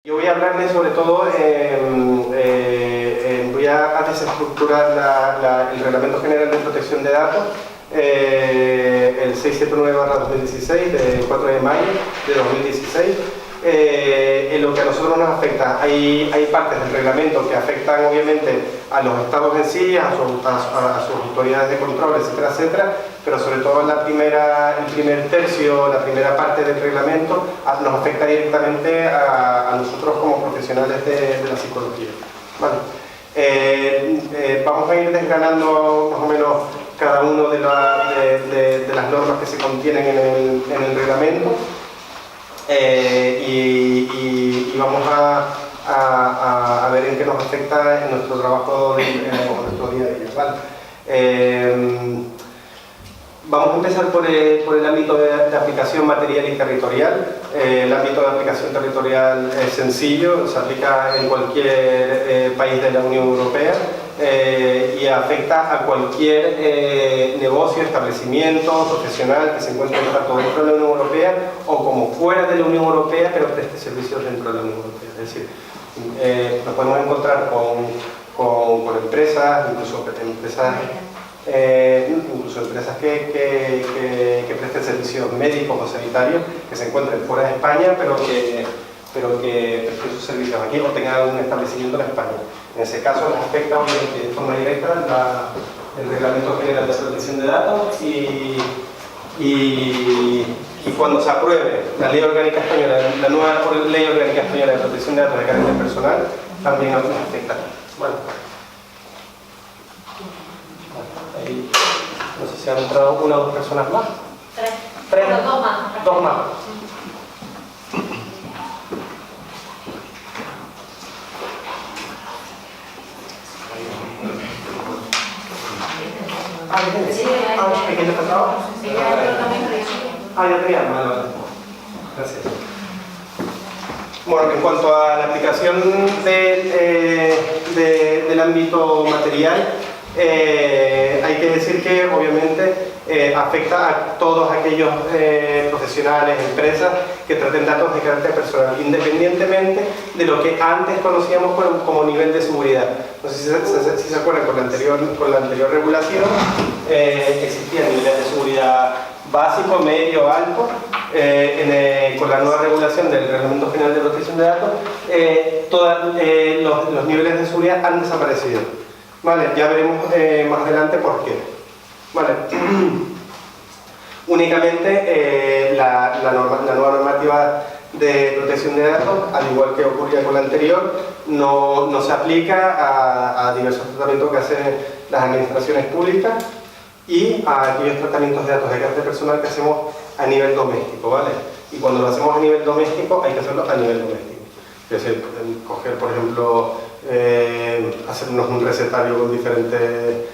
Yo voy a hablarles sobre todo, voy a desestructurar el Reglamento General de Protección de Datos, el 679/2016, del 4 de mayo de 2016. En lo que a nosotros nos afecta, hay partes del reglamento que afectan obviamente a los estados en sí, a sus autoridades de control, etcétera, etcétera, pero sobre todo el primer tercio, la primera parte del reglamento nos afecta directamente a nosotros como profesionales de la psicología. Vale. Vamos a ir desgranando más o menos cada una de las normas que se contienen en el reglamento. Y vamos a ver en qué nos afecta en nuestro trabajo, en nuestro día a día, ¿vale? Vamos a empezar por el ámbito de aplicación material y territorial. El ámbito de aplicación territorial es sencillo, se aplica en cualquier país de la Unión Europea y afecta a cualquier negocio, establecimiento, profesional que se encuentre tanto dentro de la Unión Europea o como fuera de la Unión Europea, pero preste servicios dentro de la Unión Europea. Es decir, nos podemos encontrar con empresas, incluso empresas que presten servicios médicos o sanitarios que se encuentren fuera de España, pero que presten sus servicios aquí o tengan un establecimiento en España. En ese caso les afecta obviamente de forma directa el Reglamento General de Protección de Datos y cuando se apruebe la Ley Orgánica Española, la nueva Ley Orgánica Española de Protección de Datos de carácter personal, también nos afecta. Bueno. Ahí, no sé si han entrado una o dos personas más. Tres. Dos más. ¿Pequeño pasado? Ya tenía. Vale. Gracias. Bueno, en cuanto a la aplicación del ámbito material, hay que decir que obviamente afecta a todos aquellos profesionales, empresas que traten datos de carácter personal, independientemente de lo que antes conocíamos como nivel de seguridad. No sé si se acuerdan, con la anterior regulación existían niveles de seguridad básico, medio, alto. Con la nueva regulación del Reglamento General de Protección de Datos, los niveles de seguridad han desaparecido. Vale, ya veremos más adelante por qué. Vale. Únicamente la nueva normativa de protección de datos, al igual que ocurría con la anterior, no se aplica a diversos tratamientos que hacen las administraciones públicas y a aquellos tratamientos de datos de carácter personal que hacemos a nivel doméstico, ¿vale? Y cuando lo hacemos a nivel doméstico hay que hacerlo a nivel doméstico. Es decir, coger, por ejemplo, hacernos un recetario con diferentes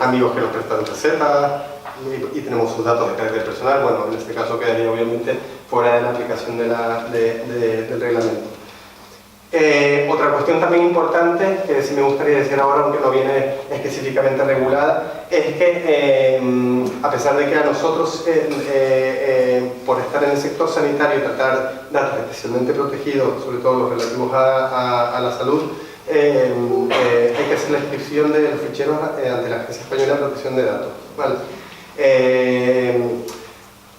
amigos que nos prestan recetas y tenemos sus datos de carácter personal. Bueno, en este caso quedaría obviamente fuera de la aplicación del reglamento. Otra cuestión también importante, que sí me gustaría decir ahora, aunque no viene específicamente regulada, es que a pesar de que a nosotros, por estar en el sector sanitario y tratar datos especialmente protegidos, sobre todo los relativos a la salud, hay que hacer la inscripción de los ficheros ante la Agencia Española de Protección de Datos, ¿vale?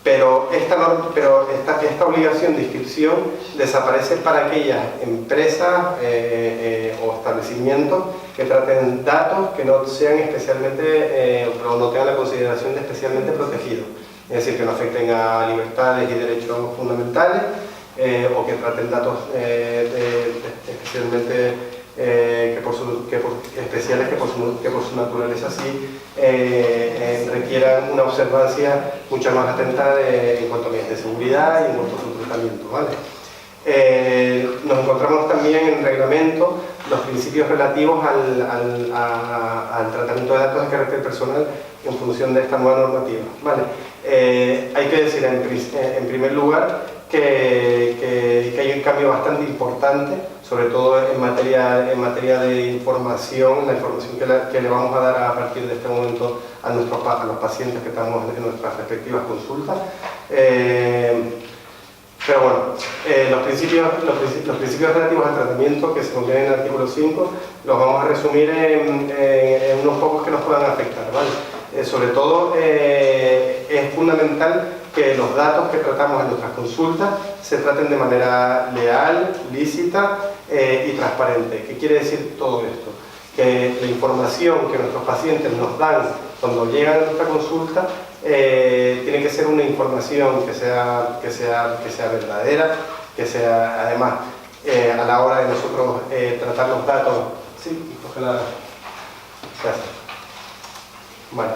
Pero esta obligación de inscripción desaparece para aquellas empresas o establecimientos que traten datos que no sean especialmente o no tengan la consideración de especialmente protegidos, es decir, que no afecten a libertades y derechos fundamentales o que traten datos especialmente especiales que por su naturaleza sí requieran una observancia mucho más atenta en cuanto a medidas de seguridad y en cuanto a su tratamiento, ¿vale? Nos encontramos también en el reglamento los principios relativos al tratamiento de datos de carácter personal en función de esta nueva normativa, ¿vale? Hay que decir en primer lugar que hay un cambio bastante importante, sobre todo en materia de información, la información que le vamos a dar a partir de este momento a los pacientes que estamos en nuestras respectivas consultas. Pero bueno, los principios relativos al tratamiento que se contienen en el artículo 5 los vamos a resumir en unos pocos que nos puedan afectar, ¿vale? Sobre todo es fundamental que los datos que tratamos en nuestras consultas se traten de manera leal, lícita y transparente. ¿Qué quiere decir todo esto? Que la información que nuestros pacientes nos dan cuando llegan a nuestra consulta tiene que ser una información que sea verdadera, que sea además a la hora de nosotros tratar los datos. Sí, coge la... Gracias. Bueno,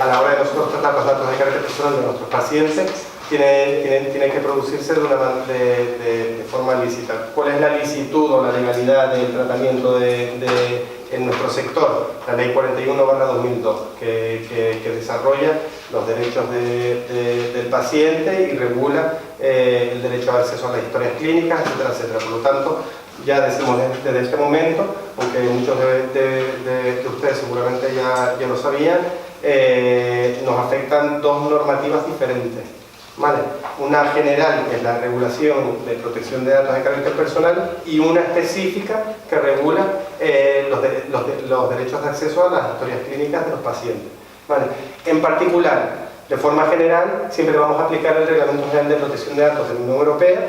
a la hora de nosotros tratar los datos de carácter personal de nuestros pacientes, tiene que producirse de forma lícita. ¿Cuál es la licitud o la legalidad del tratamiento en nuestro sector? La Ley 41/2002, que desarrolla los derechos del paciente y regula el derecho al acceso a las historias clínicas, etcétera, etcétera. Por lo tanto, ya decimos desde este momento, aunque muchos de ustedes seguramente ya lo sabían, nos afectan dos normativas diferentes, ¿vale? Una general, que es la regulación de protección de datos de carácter personal, y una específica que regula los derechos de acceso a las historias clínicas de los pacientes, ¿vale? En particular, de forma general, siempre vamos a aplicar el Reglamento General de Protección de Datos de la Unión Europea,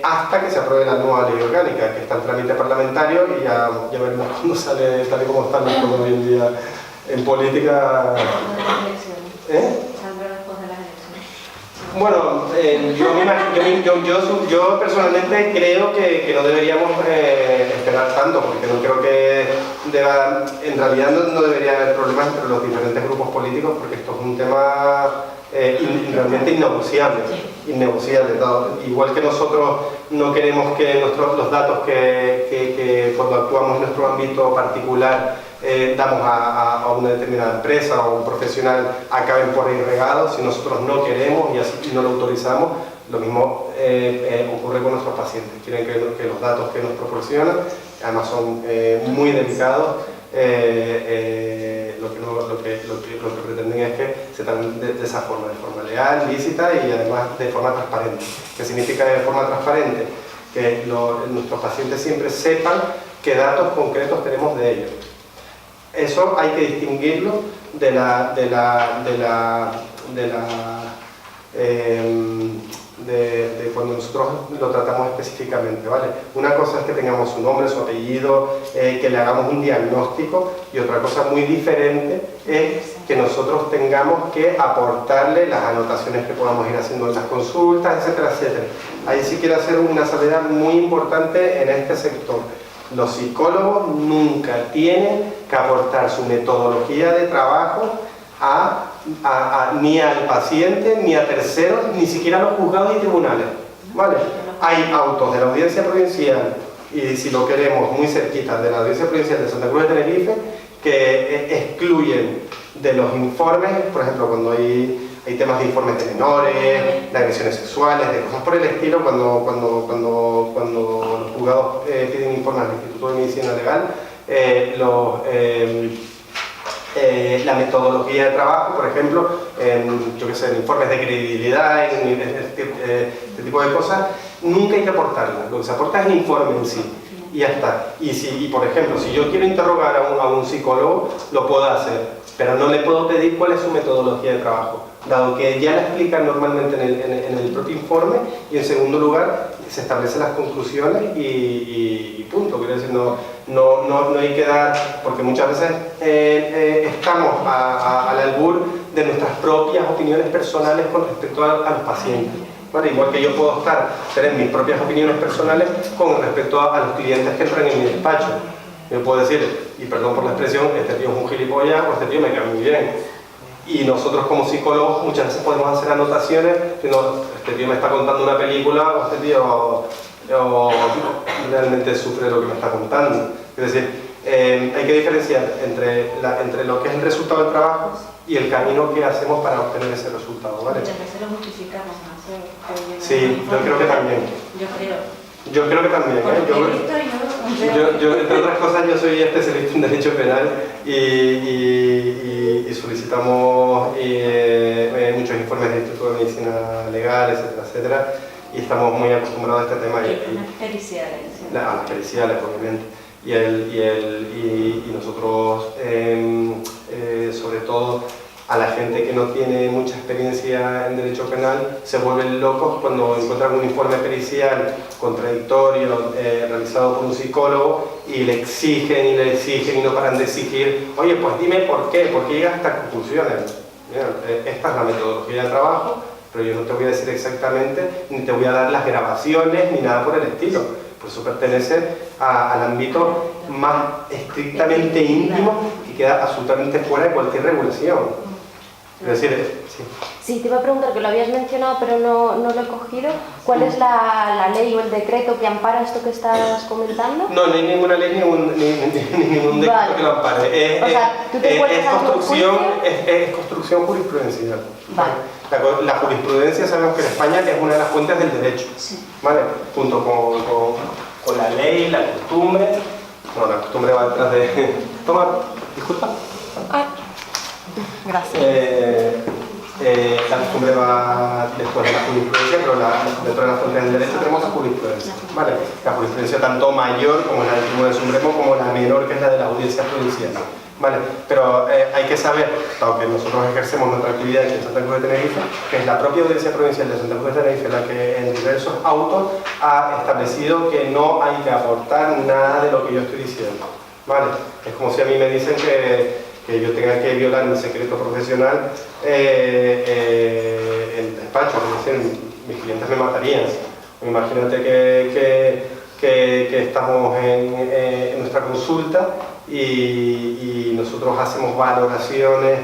hasta que se apruebe la nueva ley orgánica, que está en trámite parlamentario, y ya veremos cuándo sale, tal y como están las cosas hoy en día en política. Bueno, yo personalmente creo que no deberíamos esperar tanto, porque no creo que en realidad no debería haber problemas entre los diferentes grupos políticos, porque esto es un tema realmente innegociable. Igual que nosotros no queremos que los datos que cuando actuamos en nuestro ámbito particular damos a una determinada empresa o un profesional acaben por ahí regados, si nosotros no queremos y así no lo autorizamos, lo mismo ocurre con nuestros pacientes. Quieren que los datos que nos proporcionan, además son muy delicados, lo que pretenden es que se traten de esa forma, de forma leal, lícita y además de forma transparente. ¿Qué significa de forma transparente? Que nuestros pacientes siempre sepan qué datos concretos tenemos de ellos. Eso hay que distinguirlo de cuando nosotros lo tratamos específicamente, ¿vale? Una cosa es que tengamos su nombre, su apellido, que le hagamos un diagnóstico, y otra cosa muy diferente es que nosotros tengamos que aportarle las anotaciones que podamos ir haciendo en las consultas, etcétera, etcétera. Ahí sí quiero hacer una salvedad muy importante en este sector. Los psicólogos nunca tienen que aportar su metodología de trabajo ni al paciente, ni a terceros, ni siquiera a los juzgados y tribunales, ¿vale? Hay autos de la Audiencia Provincial, y si lo queremos muy cerquita, de la Audiencia Provincial de Santa Cruz de Tenerife, que excluyen de los informes, por ejemplo, cuando hay temas de informes de menores, de agresiones sexuales, de cosas por el estilo, cuando los juzgados piden informes al Instituto de Medicina Legal, la metodología de trabajo, por ejemplo, en informes de credibilidad, este tipo de cosas, nunca hay que aportarla. Lo que se aporta es el informe en sí, y ya está. Y por ejemplo, si yo quiero interrogar a un psicólogo, lo puedo hacer, pero no le puedo pedir cuál es su metodología de trabajo, dado que ya la explican normalmente en el propio informe, y en segundo lugar se establecen las conclusiones y punto. Quiero decir, no hay que dar, porque muchas veces estamos al albur de nuestras propias opiniones personales con respecto a los pacientes, ¿vale? Igual que yo puedo tener mis propias opiniones personales con respecto a los clientes que entran en mi despacho. Yo puedo decir, y perdón por la expresión, este tío es un gilipollas o este tío me cae muy bien. Y nosotros como psicólogos muchas veces podemos hacer anotaciones, diciendo, este tío me está contando una película, o este tío realmente sufre lo que me está contando. Es decir, hay que diferenciar entre lo que es el resultado del trabajo y el camino que hacemos para obtener ese resultado, ¿vale? Muchas veces lo justificamos más. Sí, yo creo que también. Yo creo que también, yo, entre otras cosas, yo soy especialista en Derecho Penal y solicitamos muchos informes del Instituto de Medicina Legal, etcétera, etcétera, y estamos muy acostumbrados a este tema. Las periciales. Las periciales, obviamente. Y nosotros, sobre todo, a la gente que no tiene mucha experiencia en derecho penal, se vuelven locos cuando encuentran un informe pericial contradictorio realizado por un psicólogo y le exigen y no paran de exigir: oye, pues dime por qué llegas a estas conclusiones. Mira, esta es la metodología de trabajo, pero yo no te voy a decir exactamente, ni te voy a dar las grabaciones, ni nada por el estilo. Por eso pertenece al ámbito más estrictamente íntimo que queda absolutamente fuera de cualquier regulación. Es decir, sí. Sí, te iba a preguntar, que lo habías mencionado pero no lo he cogido. ¿Cuál es la ley o el decreto que ampara esto que estás comentando? No hay ninguna ley ni ningún decreto que lo ampare. O sea, ¿tú te encuentras es construcción jurisprudencial. Vale. La jurisprudencia, sabemos que en España es una de las fuentes del derecho, ¿vale? Junto con la ley, la costumbre. No, la costumbre va detrás de... Toma, disculpa. Gracias. La costumbre va después de la jurisprudencia, pero dentro de las fuentes del derecho tenemos la jurisprudencia, ¿vale? La jurisprudencia tanto mayor, como la del Tribunal Supremo, como la menor, que es la de la audiencia provincial, ¿vale? Pero hay que saber, dado que nosotros ejercemos nuestra actividad en Santa Cruz de Tenerife, que es la propia audiencia provincial de Santa Cruz de Tenerife la que en diversos autos ha establecido que no hay que aportar nada de lo que yo estoy diciendo, ¿vale? Es como si a mí me dicen que yo tenga que violar mi secreto profesional en el despacho, es decir, mis clientes me matarían. Imagínate que estamos en nuestra consulta y nosotros hacemos valoraciones,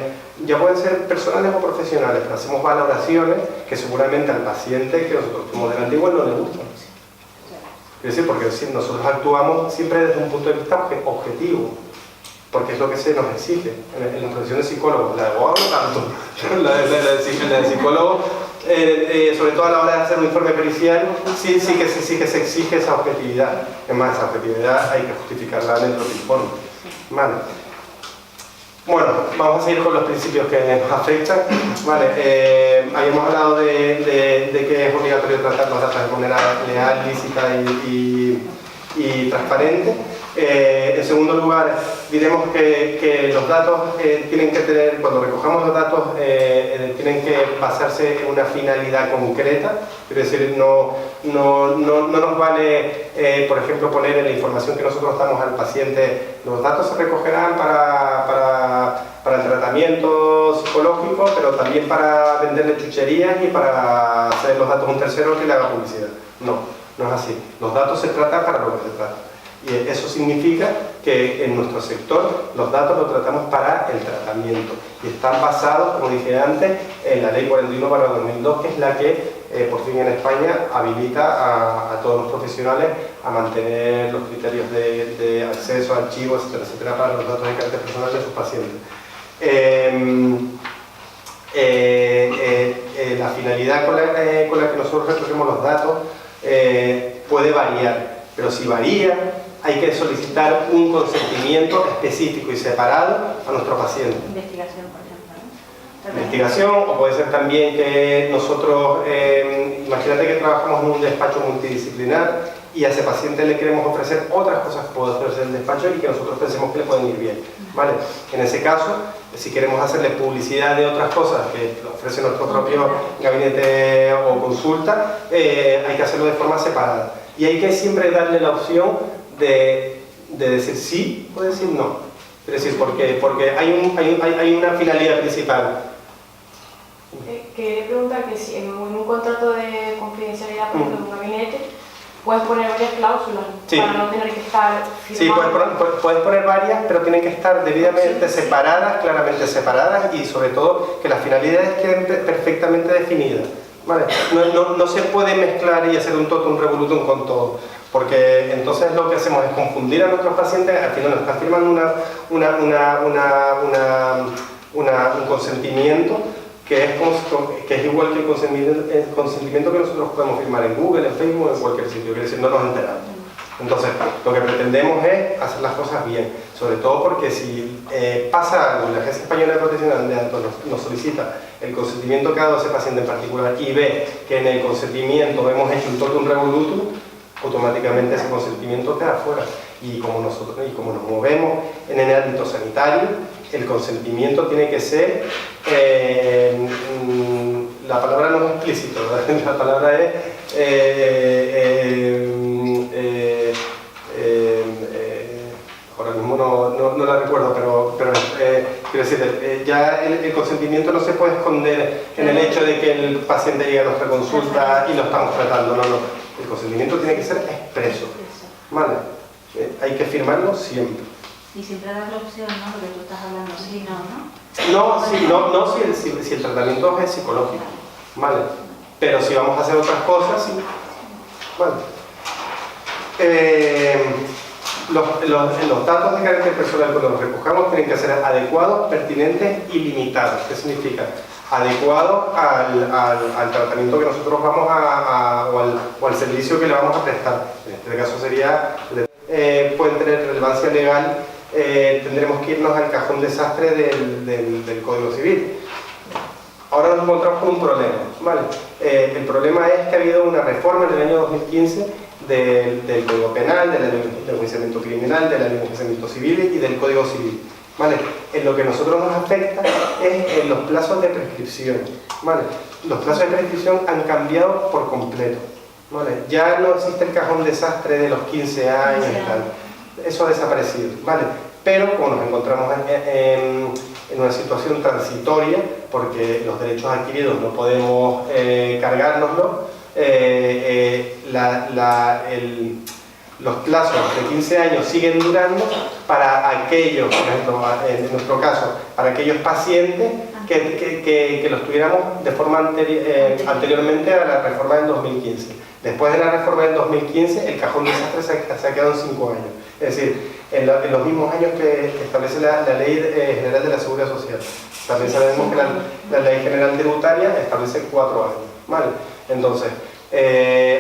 ya pueden ser personales o profesionales, pero hacemos valoraciones que seguramente al paciente que nosotros tenemos delante igual no le gustan. Es decir, porque nosotros actuamos siempre desde un punto de vista objetivo, porque es lo que se nos exige en la profesión de psicólogo. La de abogado no tanto, la de psicólogo, sobre todo a la hora de hacer un informe pericial, sí que se exige esa objetividad. Es más, esa objetividad hay que justificarla en el propio informe. Vale. Bueno, vamos a seguir con los principios que nos afectan. Vale, habíamos hablado de que es obligatorio tratar los datos de manera leal, lícita y transparente. En segundo lugar, diremos que los datos tienen que tener, cuando recojamos los datos, tienen que basarse en una finalidad concreta. Es decir, no nos vale, por ejemplo, poner en la información que nosotros damos al paciente: los datos se recogerán para el tratamiento psicológico, pero también para venderle chucherías y para hacer los datos a un tercero que le haga publicidad. No es así. Los datos se tratan para lo que se trata. Y eso significa que en nuestro sector los datos los tratamos para el tratamiento y están basados, como dije antes, en la Ley 41/2002, que es la que por fin en España habilita a todos los profesionales a mantener los criterios de acceso a archivos, etcétera, etcétera, para los datos de carácter personal de sus pacientes. La finalidad con la que nosotros recogemos los datos puede variar, pero si varía, hay que solicitar un consentimiento específico y separado a nuestro paciente. Investigación, por ejemplo, ¿no? Investigación, o puede ser también que nosotros, imagínate que trabajamos en un despacho multidisciplinar y a ese paciente le queremos ofrecer otras cosas que puede ofrecer el despacho y que nosotros pensemos que le pueden ir bien, ¿vale? En ese caso, si queremos hacerle publicidad de otras cosas que ofrece nuestro propio gabinete o consulta, hay que hacerlo de forma separada. Y hay que siempre darle la opción de decir sí o decir no. Es decir, porque hay una finalidad principal. Quería preguntar que si en un contrato de confidencialidad, por ejemplo, de un gabinete, puedes poner varias cláusulas para no tener que estar firmando. Sí, puedes poner varias, pero tienen que estar debidamente separadas, claramente separadas, y sobre todo que las finalidades queden perfectamente definidas. ¿Vale? No se puede mezclar y hacer un totum revolutum con todo, porque entonces lo que hacemos es confundir a nuestros pacientes. Al final nos están firmando un consentimiento que es igual que el consentimiento que nosotros podemos firmar en Google, en Facebook, en cualquier sitio. Quiere decir, no nos enteramos. Entonces, lo que pretendemos es hacer las cosas bien, sobre todo porque si pasa algo, la Agencia Española de Protección de Datos nos solicita el consentimiento que ha dado ese paciente en particular y ve que en el consentimiento hemos hecho un totum revolutum, automáticamente ese consentimiento queda fuera. Y como nos movemos en el ámbito sanitario, el consentimiento tiene que ser, la palabra no es explícito, la palabra es ahora mismo no la recuerdo, pero quiero decir, ya el consentimiento no se puede esconder en el hecho de que el paciente llegue a nuestra consulta y lo estamos tratando, no. El consentimiento tiene que ser expreso, ¿vale? Hay que firmarlo siempre. Y siempre dar la opción, ¿no? Porque tú estás hablando sí, no. No, si el tratamiento es psicológico, ¿vale? Pero si vamos a hacer otras cosas, sí. Vale. Los datos de carácter personal cuando los recojamos tienen que ser adecuados, pertinentes y limitados. ¿Qué significa? Adecuados al tratamiento que nosotros vamos o al servicio que le vamos a prestar. En este caso sería, pueden tener relevancia legal, tendremos que irnos al cajón desastre del Código Civil. Ahora nos encontramos con un problema, ¿vale? El problema es que ha habido una reforma en el año 2015 del Código Penal, del enjuiciamiento criminal, del enjuiciamiento civil y del Código Civil, ¿vale? En lo que a nosotros nos afecta es en los plazos de prescripción, ¿vale? Los plazos de prescripción han cambiado por completo, ¿vale? Ya no existe el cajón desastre de los 15 años y tal. Eso ha desaparecido, ¿vale? Pero como nos encontramos en una situación transitoria, porque los derechos adquiridos no podemos cargárnoslos, los plazos de 15 años siguen durando para aquellos, por ejemplo, en nuestro caso, para aquellos pacientes que los tuviéramos de forma anteriormente a la reforma del 2015. Después de la reforma del 2015, el cajón desastre se ha quedado en 5 años. Es decir, en los mismos años que establece la Ley General de la Seguridad Social. También sabemos que la Ley General Tributaria establece 4 años, ¿vale? Entonces,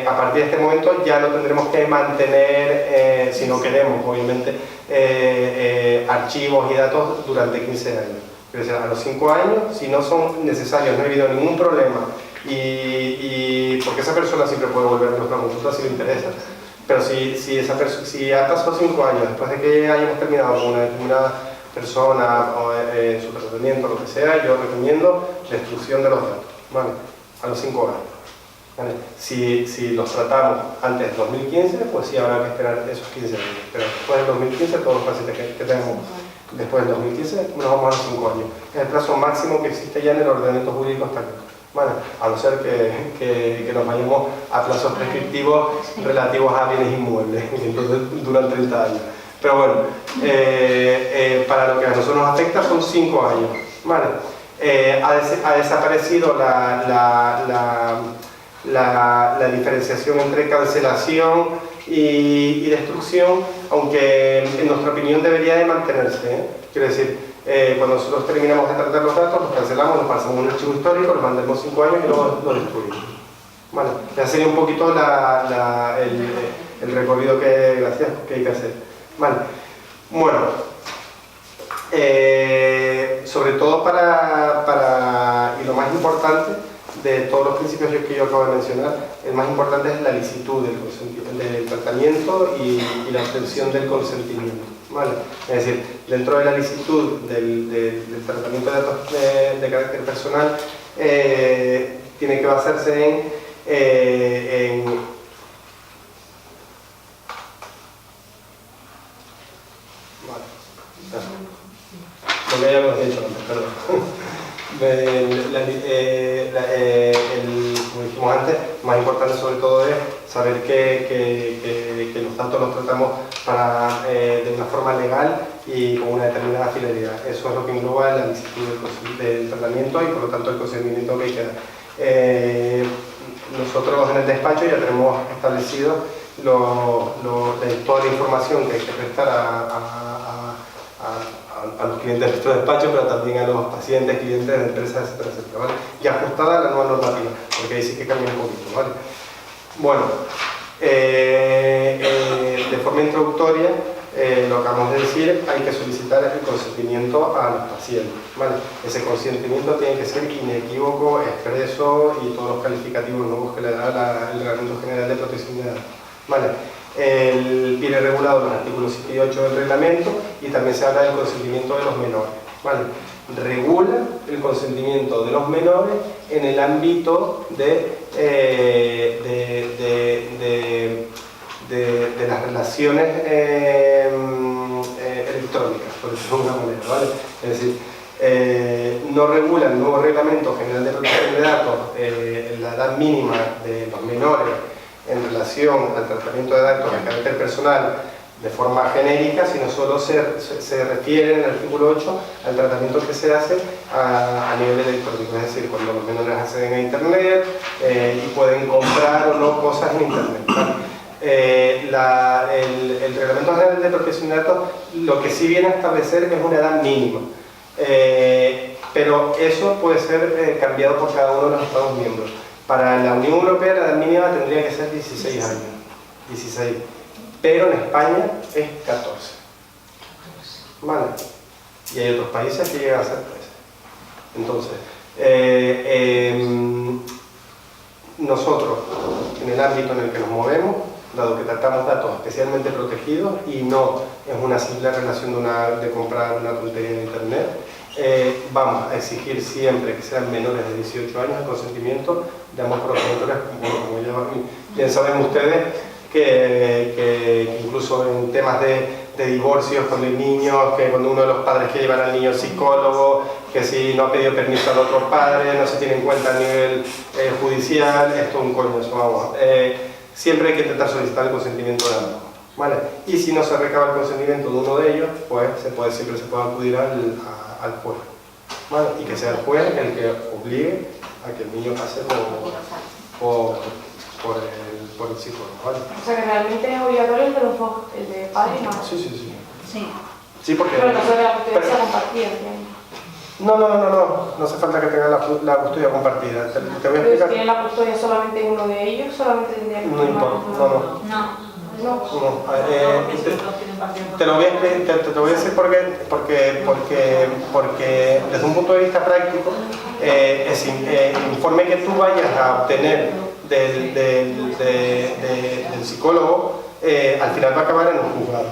a partir de este momento ya no tendremos que mantener, si no queremos, obviamente, archivos y datos durante 15 años. Es decir, a los 5 años, si no son necesarios, no ha habido ningún problema, y porque esa persona siempre puede volver a nuestra consulta si le interesa, pero si ha pasado 5 años después de que hayamos terminado con una determinada persona o su tratamiento, lo que sea, yo recomiendo destrucción de los datos, ¿vale? A los 5 años. ¿Vale? Si los tratamos antes del 2015, pues sí habrá que esperar esos 15 años. Pero después del 2015, todos los pacientes que tenemos después del 2015, nos vamos a los 5 años. Es el plazo máximo que existe ya en el ordenamiento jurídico hasta acá. ¿Vale? A no ser que nos vayamos a plazos prescriptivos relativos a bienes inmuebles, que entonces duran 30 años. Pero bueno, para lo que a nosotros nos afecta son 5 años. ¿Vale? Ha desaparecido la diferenciación entre cancelación y destrucción, aunque en nuestra opinión debería de mantenerse, ¿eh? Quiero decir, cuando nosotros terminamos de tratar los datos, los cancelamos, los pasamos a un archivo histórico, los mandamos 5 años y luego los destruimos. Vale, ya sería un poquito el recorrido que hay que hacer. Vale. Bueno, sobre todo y lo más importante de todos los principios que yo acabo de mencionar, el más importante es la licitud del tratamiento y la obtención del consentimiento, ¿vale? Es decir, dentro de la licitud del tratamiento de datos de carácter personal, tiene que basarse en lo que ya hemos dicho antes, perdón. Como dijimos antes, más importante sobre todo es saber que los datos los tratamos de una forma legal y con una determinada finalidad. Eso es lo que engloba la licitud del tratamiento y por lo tanto el consentimiento que hay que dar. Nosotros en el despacho ya tenemos establecido toda la información que hay que prestar a los clientes de nuestro despacho, pero también a los pacientes, clientes de empresas, etcétera, etcétera, ¿vale? Y ajustada a la nueva normativa, porque ahí sí que cambia un poquito, ¿vale? Bueno, forma introductoria, lo que acabamos de decir, hay que solicitar el consentimiento a los pacientes, ¿vale? Ese consentimiento tiene que ser inequívoco, expreso y todos los calificativos nuevos que le da el Reglamento General de Protección de Datos, ¿vale? Viene regulado en los artículos 7 y 8 del reglamento y también se habla del consentimiento de los menores, ¿vale? Regula el consentimiento de los menores en el ámbito de las relaciones electrónicas, por decirlo de alguna manera, ¿vale? Es decir, no regula el nuevo Reglamento General de Protección de Datos la edad mínima de los menores en relación al tratamiento de datos de carácter personal de forma genérica, sino solo se refiere en el artículo 8 al tratamiento que se hace a nivel electrónico, es decir, cuando los menores acceden a Internet y pueden comprar o no cosas en Internet, ¿vale? El Reglamento General de Protección de Datos lo que sí viene a establecer es una edad mínima, pero eso puede ser cambiado por cada uno de los Estados miembros. Para la Unión Europea la edad mínima tendría que ser 16 años, 16, pero en España es 14, ¿vale? Y hay otros países que llegan a ser 13. Entonces, nosotros, en el ámbito en el que nos movemos, dado que tratamos datos especialmente protegidos y no es una simple relación de comprar una tontería en Internet, vamos a exigir siempre que sean menores de 18 años el consentimiento de ambos progenitores, como ya bien saben ustedes, que incluso en temas de divorcios cuando hay niños, que cuando uno de los padres quiere llevar al niño al psicólogo, que si no ha pedido permiso al otro padre, no se tiene en cuenta a nivel judicial, esto es un coño, eso vamos. Siempre hay que intentar solicitar el consentimiento de ambos, ¿vale? Y si no se recaba el consentimiento de uno de ellos, pues siempre se puede acudir al juez, ¿vale? Y que sea el juez el que obligue a que el niño pase por el psicólogo, ¿vale? O sea que realmente es obligatorio el de los dos, el de padre y madre. Sí. Sí. Sí, porque... Pero no sé que la custodia sea compartida, ¿entiendes? No hace falta que tengan la custodia compartida. Te voy a Pero si explicar. tienen la custodia solamente uno de ellos, solamente tendría que No importa, no. Te lo voy a decir porque desde un punto de vista práctico, el informe que tú vayas a obtener del psicólogo, al final va a acabar en un juzgado.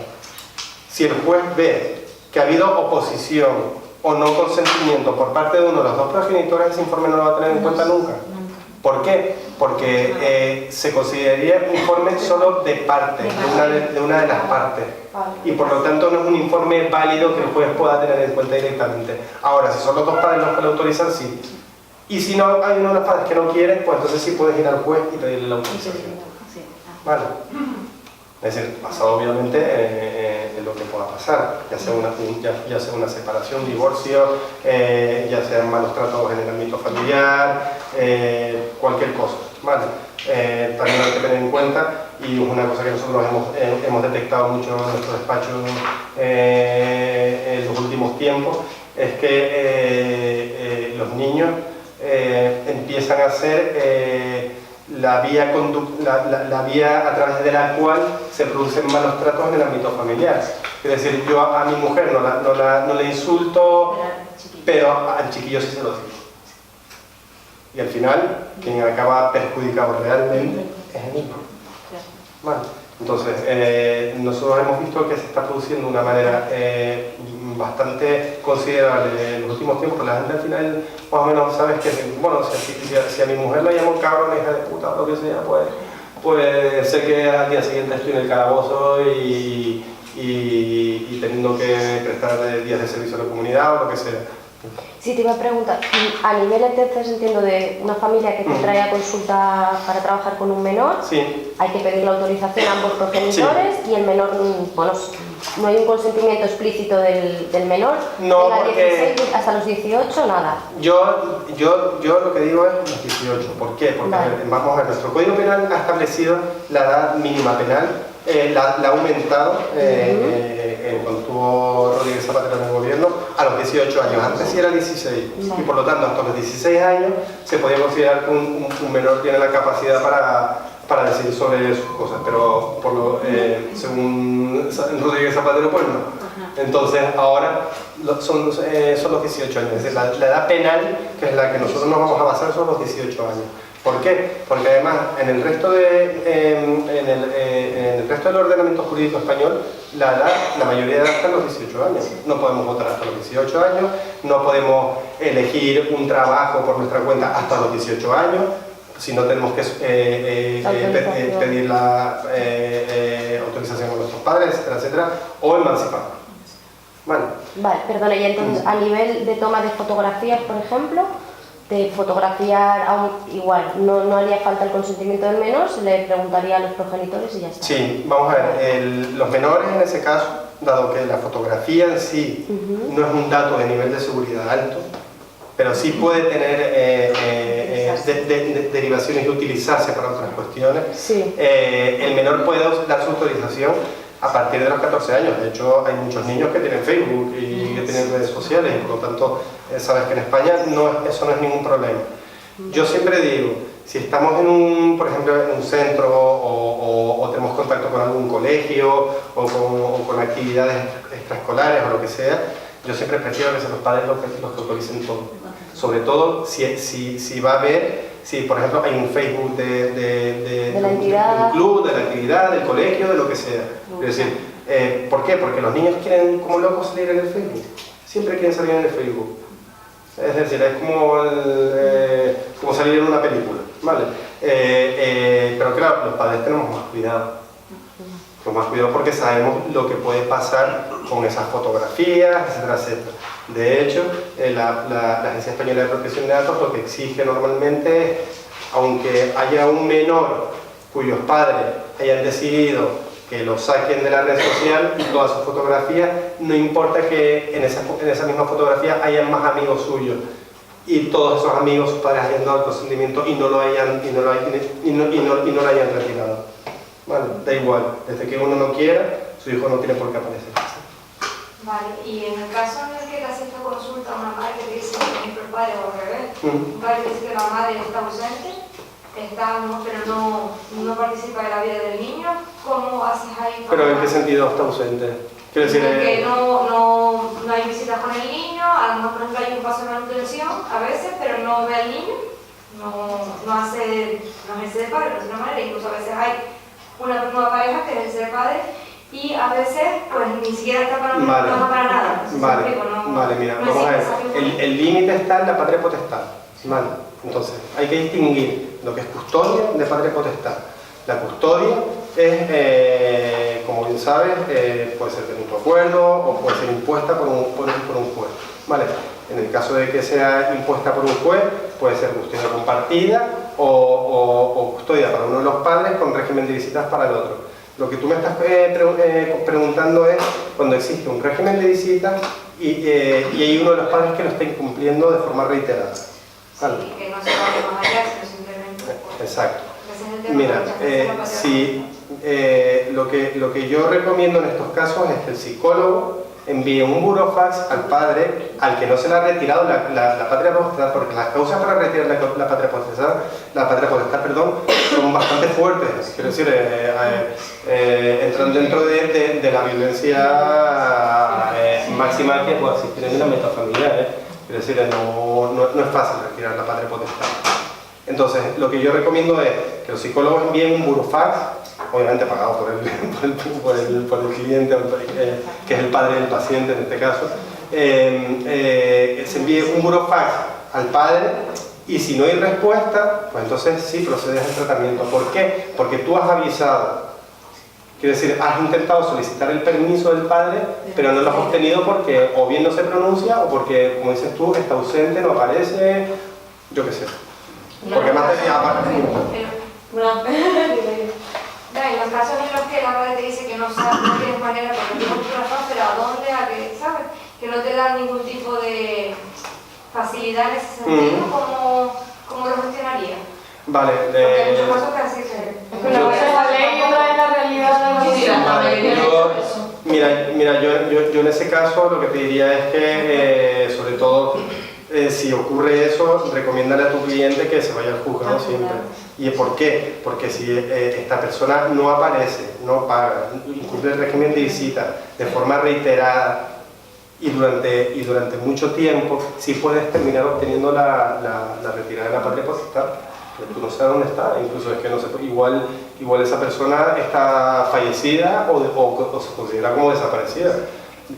Si el juez ve que ha habido oposición o no consentimiento por parte de uno de los dos progenitores, ese informe no lo va a tener en cuenta nunca. ¿Por qué? Porque se consideraría un informe solo de parte, de una de las partes. Y por lo tanto no es un informe válido que el juez pueda tener en cuenta directamente. Ahora, si son los dos padres los que lo autorizan, sí. Y si no hay uno de los padres que no quiere, pues entonces sí puedes ir al juez y pedirle la autorización. ¿Vale? Es decir, basado obviamente en lo que pueda pasar, ya sea una separación, divorcio, ya sean malos tratos en el ámbito familiar, cualquier cosa, ¿vale? También hay que tener en cuenta, y es una cosa que nosotros hemos detectado mucho en nuestro despacho en los últimos tiempos, es que los niños empiezan a ser la vía a través de la cual se producen malos tratos en el ámbito familiar. Es decir, yo a mi mujer no le insulto, pero al chiquillo sí se lo digo. Y al final, quien acaba perjudicado realmente es el niño. Vale. Entonces, nosotros hemos visto que se está produciendo de una manera bastante considerable en los últimos tiempos. La gente al final, más o menos, sabes que, bueno, si a mi mujer la llamo cabrón, hija de puta o lo que sea, pues sé que al día siguiente estoy en el calabozo y teniendo que prestar días de servicio a la comunidad o lo que sea. Sí, te iba a preguntar, a nivel entonces entiendo de una familia que te trae a consulta para trabajar con un menor, sí, hay que pedir la autorización a ambos progenitores, sí, y el menor, bueno, no hay un consentimiento explícito del menor, no, de porque 16 hasta los 18, nada. Yo lo que digo es los 18, ¿por qué? Porque vale, vamos a ver, nuestro Código Penal ha establecido la edad mínima penal, la ha aumentado cuando estuvo Rodríguez Zapatero en el gobierno a los 18 años, antes sí era 16, y por lo tanto hasta los 16 años se podía considerar que un menor tiene la capacidad para decidir sobre sus cosas, pero según Rodríguez Zapatero, pues no. Entonces ahora son los 18 años, es decir, la edad penal, que es la que nosotros nos vamos a basar, son los 18 años. ¿Por qué? Porque además en el resto del ordenamiento jurídico español la mayoría de edad está en los 18 años. No podemos votar hasta los 18 años, no podemos elegir un trabajo por nuestra cuenta hasta los 18 años, si no tenemos que pedir la autorización a nuestros padres, etcétera, etcétera, o emanciparnos. Vale, perdona, y entonces a nivel de toma de fotografías, por ejemplo, de fotografiar igual, no haría falta el consentimiento del menor, se le preguntaría a los progenitores y ya está. Sí, vamos a ver, los menores en ese caso, dado que la fotografía en sí no es un dato de nivel de seguridad alto, pero sí puede tener derivaciones y utilizarse para otras cuestiones, sí. El menor puede dar su autorización a partir de los 14 años. De hecho, hay muchos niños que tienen Facebook y que tienen redes sociales, y por lo tanto, sabes que en España eso no es ningún problema. Yo siempre digo, si estamos por ejemplo, en un centro o tenemos contacto con algún colegio o con actividades extraescolares o lo que sea, yo siempre prefiero que sean los padres los que autoricen todo. Sobre todo si va a haber, si por ejemplo hay un Facebook de la entidad, del club, de la actividad, del colegio, de lo que sea. Es decir, ¿por qué? Porque los niños quieren como locos salir en el Facebook. Siempre quieren salir en el Facebook. Es decir, es como salir en una película, ¿vale? Pero claro, los padres tenemos más cuidado. Más cuidado porque sabemos lo que puede pasar con esas fotografías, etcétera, etcétera. De hecho, la Agencia Española de Protección de Datos lo que exige normalmente es, aunque haya un menor cuyos padres hayan decidido que lo saquen de la red social y todas sus fotografías, no importa que en esa misma fotografía hayan más amigos suyos y todos esos amigos, sus padres hayan dado el consentimiento y no lo hayan retirado. Vale, da igual, desde que uno no quiera, su hijo no tiene por qué aparecer. Vale, y en el caso en el que le haces esta consulta a una madre que dice, por ejemplo, el padre o al revés, un padre dice que la madre está ausente, pero no participa de la vida del niño, ¿cómo haces ahí? ¿Pero en qué sentido está ausente? Quiero decir, que no hay visitas con el niño, a lo mejor por ejemplo hay un paso de manutención a veces, pero no ve al niño, no ejerce de padre, de una manera, incluso a veces hay una nueva pareja que ejerce de padre y a veces pues ni siquiera está para nada. Vale, mira, vamos a ver, el límite está en la patria potestad, ¿vale? Entonces, hay que distinguir lo que es custodia de patria potestad. La custodia es, como bien sabes, puede ser de mutuo acuerdo o puede ser impuesta por un juez, ¿vale? En el caso de que sea impuesta por un juez, puede ser custodia compartida o custodia para uno de los padres con régimen de visitas para el otro. Lo que tú me estás preguntando es cuando existe un régimen de visitas y hay uno de los padres que lo está incumpliendo de forma reiterada. ¿Vale? Sí, que no se vaya más allá, sino simplemente... Exacto. Mira, lo que yo recomiendo en estos casos es que el psicólogo envíe un burofax al padre al que no se le ha retirado la patria potestad, porque las causas para retirar la patria potestad, son bastante fuertes. Quiero decir, entran dentro de la violencia máxima que puede existir en la metafamiliar. Quiero decir, no es fácil retirar la patria potestad. Entonces, lo que yo recomiendo es que los psicólogos envíen un burofax, obviamente pagado por el cliente, que es el padre del paciente en este caso, se envíe un burofax al padre y si no hay respuesta, pues entonces sí procedes al tratamiento. ¿Por qué? Porque tú has avisado, quiere decir, has intentado solicitar el permiso del padre, pero no lo has obtenido porque o bien no se pronuncia o porque, como dices tú, está ausente, no aparece, yo qué sé. Porque más de en los casos en los que la madre te dice que no tienes manera porque no fotografar, pero ¿a dónde? ¿A qué? ¿Sabes? Que no te dan ningún tipo de facilidad en ese sentido, ¿cómo lo gestionaría? Vale, porque hay muchos casos que así se... Una cosa es la ley y otra es la realidad. Mira, yo en ese caso lo que te diría es que, sobre todo, si ocurre eso, recomiéndale a tu cliente que se vaya al juzgado siempre. ¿Y por qué? Porque si esta persona no aparece, no paga, incumple el régimen de visita de forma reiterada y durante mucho tiempo, sí puedes terminar obteniendo la retirada de la patria potestad. Tú no sabes dónde está, incluso es que no sé, igual esa persona está fallecida o se considera como desaparecida.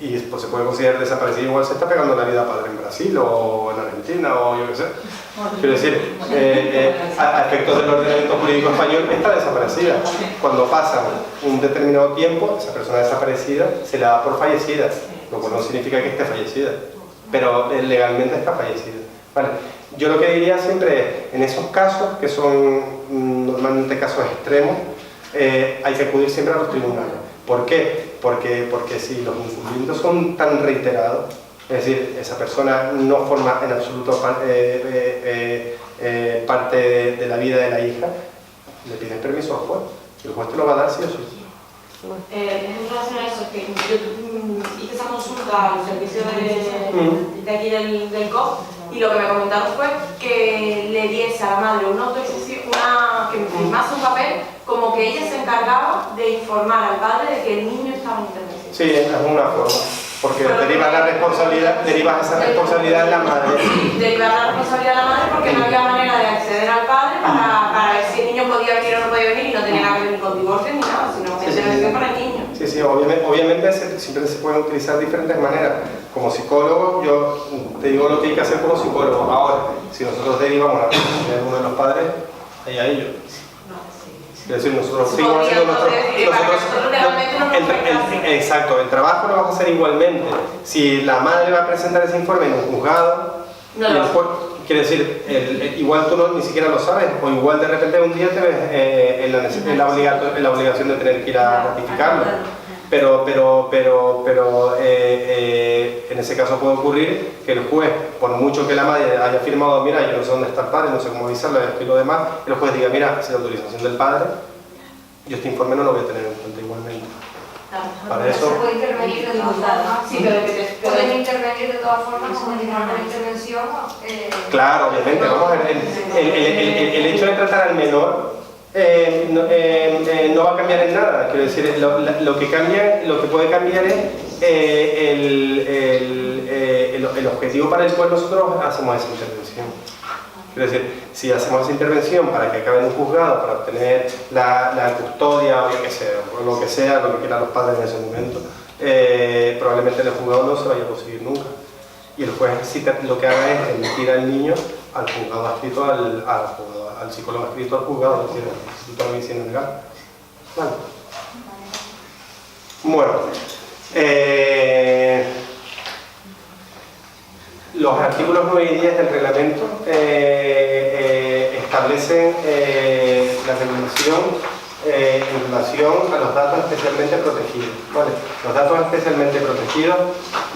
Y pues se puede considerar desaparecida, igual se está pegando la vida padre en Brasil o en Argentina o yo qué sé. Quiero decir, a efectos del ordenamiento jurídico español está desaparecida. Cuando pasa un determinado tiempo, esa persona desaparecida se la da por fallecida, lo cual no significa que esté fallecida, pero legalmente está fallecida. Vale. Yo lo que diría siempre es, en esos casos, que son normalmente casos extremos, hay que acudir siempre a los tribunales. ¿Por qué? Porque si los incumplimientos son tan reiterados, es decir, esa persona no forma en absoluto parte de la vida de la hija, le pides permiso al juez. El juez te lo va a dar sí o sí. En relación a eso, que yo hice esa consulta al servicio de aquí del COF y lo que me comentaron fue que le diese a la madre una autorización, que me firmase un papel como que ella se encargaba de informar al padre de que el niño estaba en intervención. Sí, es una forma, porque derivas esa responsabilidad de la madre. Derivar la responsabilidad de la madre porque no había manera de acceder al padre para ver si el niño podía venir o no podía venir y no tenía que ver ni con divorcio ni nada, sino que intervención para el niño. Sí, obviamente siempre se pueden utilizar diferentes maneras. Como psicólogo, yo te digo lo que hay que hacer como psicólogo. Ahora, si nosotros derivamos la responsabilidad de uno de los padres, ahí a ellos. Es decir, nosotros seguimos haciendo nuestro... Exacto, el trabajo lo vamos a hacer igualmente. Si la madre va a presentar ese informe en un juzgado, quiere decir, igual tú ni siquiera lo sabes, o igual de repente un día te ves en la obligación de tener que ir a ratificarlo. Pero en ese caso puede ocurrir que el juez, por mucho que la madre haya firmado, mira, yo no sé dónde está el padre, no sé cómo avisarle, esto y lo demás, el juez diga, mira, sin autorización del padre, yo este informe no lo voy a tener en cuenta igualmente. Para eso... Se puede intervenir de todas formas. Sí, pero pueden intervenir de todas formas como continuar la intervención. Claro, obviamente, vamos a ver, el hecho de tratar al menor no va a cambiar en nada. Quiero decir, lo que puede cambiar es el objetivo para el cual nosotros hacemos esa intervención. Quiero decir, si hacemos esa intervención para que acabe en un juzgado, para obtener la custodia o lo que sea, lo que quieran los padres en ese momento, probablemente el juzgado no se vaya a conseguir nunca. Y el juez lo que haga es emitir al niño al juzgado adscrito al psicólogo adscrito al juzgado, es decir, al Instituto de Medicina Legal. Vale. Bueno, los artículos 9 y 10 del reglamento establecen la regulación en relación a los datos especialmente protegidos. ¿Vale? Los datos especialmente protegidos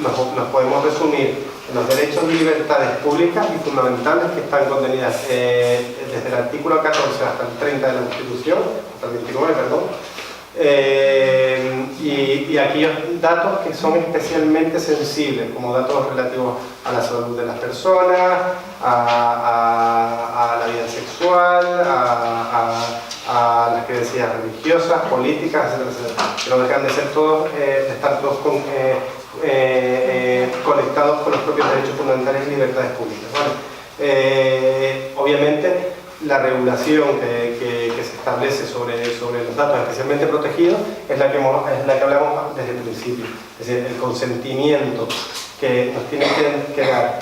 los podemos resumir en los derechos y libertades públicas y fundamentales que están contenidas desde el artículo 14 hasta el 30 de la Constitución, hasta el 29, perdón, y aquellos datos que son especialmente sensibles, como datos relativos a la salud de las personas, a la vida sexual, a las creencias religiosas, políticas, etc. Que no dejan de ser todos, estar todos conectados con los propios derechos fundamentales y libertades públicas. ¿Vale? Obviamente, la regulación que se establece sobre los datos especialmente protegidos es la que hablamos desde el principio. Es decir, el consentimiento que nos tiene que dar,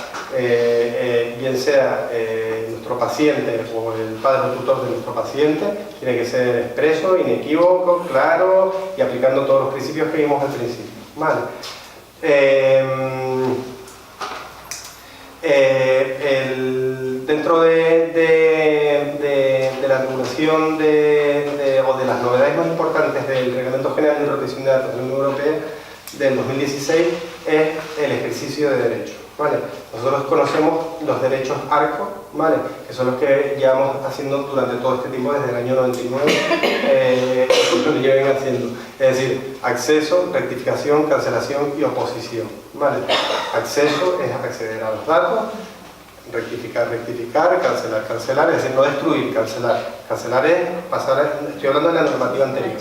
bien sea nuestro paciente o el padre o tutor de nuestro paciente, tiene que ser expreso, inequívoco, claro y aplicando todos los principios que vimos al principio. ¿Vale? Dentro de la regulación o de las novedades más importantes del Reglamento General de Protección de Datos de la Unión Europea del 2016 es el ejercicio de derechos. ¿Vale? Nosotros conocemos los derechos ARCO, ¿vale? Que son los que llevamos haciendo durante todo este tiempo, desde el año 99, lo que lleven haciendo. Es decir, acceso, rectificación, cancelación y oposición. ¿Vale? Acceso es acceder a los datos, rectificar, cancelar, es decir, no destruir, cancelar. Cancelar es pasar, estoy hablando de la normativa anterior,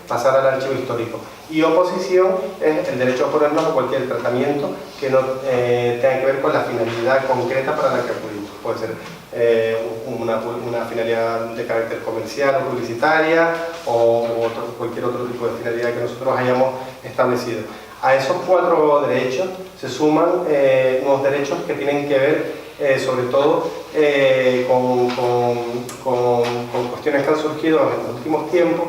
pasar al archivo histórico. Y oposición es el derecho a oponernos a cualquier tratamiento que no tenga que ver con la finalidad concreta para la que acudimos. Puede ser una finalidad de carácter comercial o publicitaria o cualquier otro tipo de finalidad que nosotros hayamos establecido. A esos 4 derechos se suman unos derechos que tienen que ver sobre todo con cuestiones que han surgido en los últimos tiempos,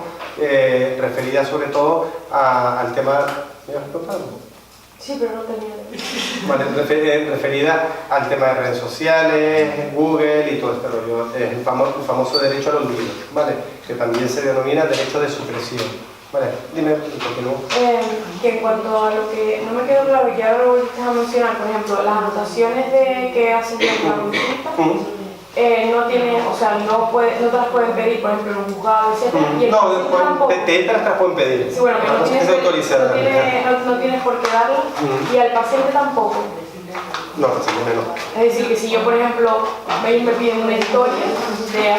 referidas sobre todo al tema... ¿Me vas contando? Sí, pero no tenía... Vale, referida al tema de redes sociales, Google y todo este rollo, el famoso derecho al olvido, ¿vale? Que también se denomina derecho de supresión. Vale, dime, continúo. Que en cuanto a lo que no me quedó claro, que ahora lo volviste a mencionar, por ejemplo, las anotaciones que hacen de la consulta, no tienen, o sea, no te las pueden pedir, por ejemplo, en un juzgado, etc. Y el paciente tampoco. Te las pueden pedir. Sí, bueno, que no tienes por qué darlas, y al paciente tampoco. No, paciente no. Es decir, que si yo, por ejemplo, me piden una historia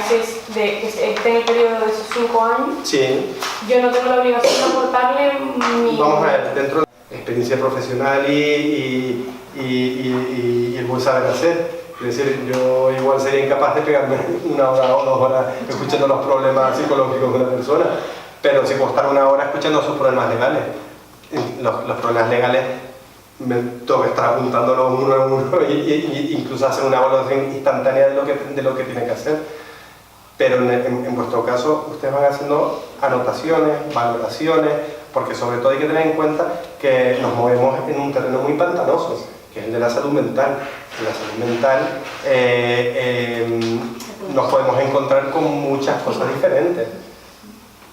que esté en el periodo de esos 5 años, sí, yo no tengo la obligación de aportarle mi... Vamos a ver, dentro de la experiencia profesional y el buen saber hacer. Es decir, yo igual sería incapaz de pegarme 1 hora o 2 horas escuchando los problemas psicológicos de una persona, pero si puedo estar 1 hora escuchando sus problemas legales. Los problemas legales me tengo que estar apuntándolos uno a uno y incluso hacer una evaluación instantánea de lo que tiene que hacer. Pero en vuestro caso, ustedes van haciendo anotaciones, valoraciones, porque sobre todo hay que tener en cuenta que nos movemos en un terreno muy pantanoso, que es el de la salud mental. En la salud mental nos podemos encontrar con muchas cosas diferentes.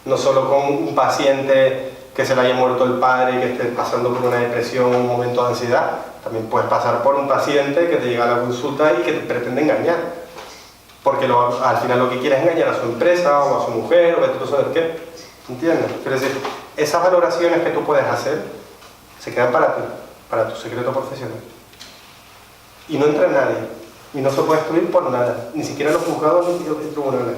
No solo con un paciente que se le haya muerto el padre y que esté pasando por una depresión o un momento de ansiedad, también puedes pasar por un paciente que te llega a la consulta y que te pretende engañar. Porque al final lo que quiere es engañar a su empresa o a su mujer o a tú sabes qué. ¿Entiendes? Pero es decir, esas valoraciones que tú puedes hacer se quedan para ti, para tu secreto profesional. Y no entra nadie. Y no se puede destruir por nada. Ni siquiera los juzgados ni los tribunales.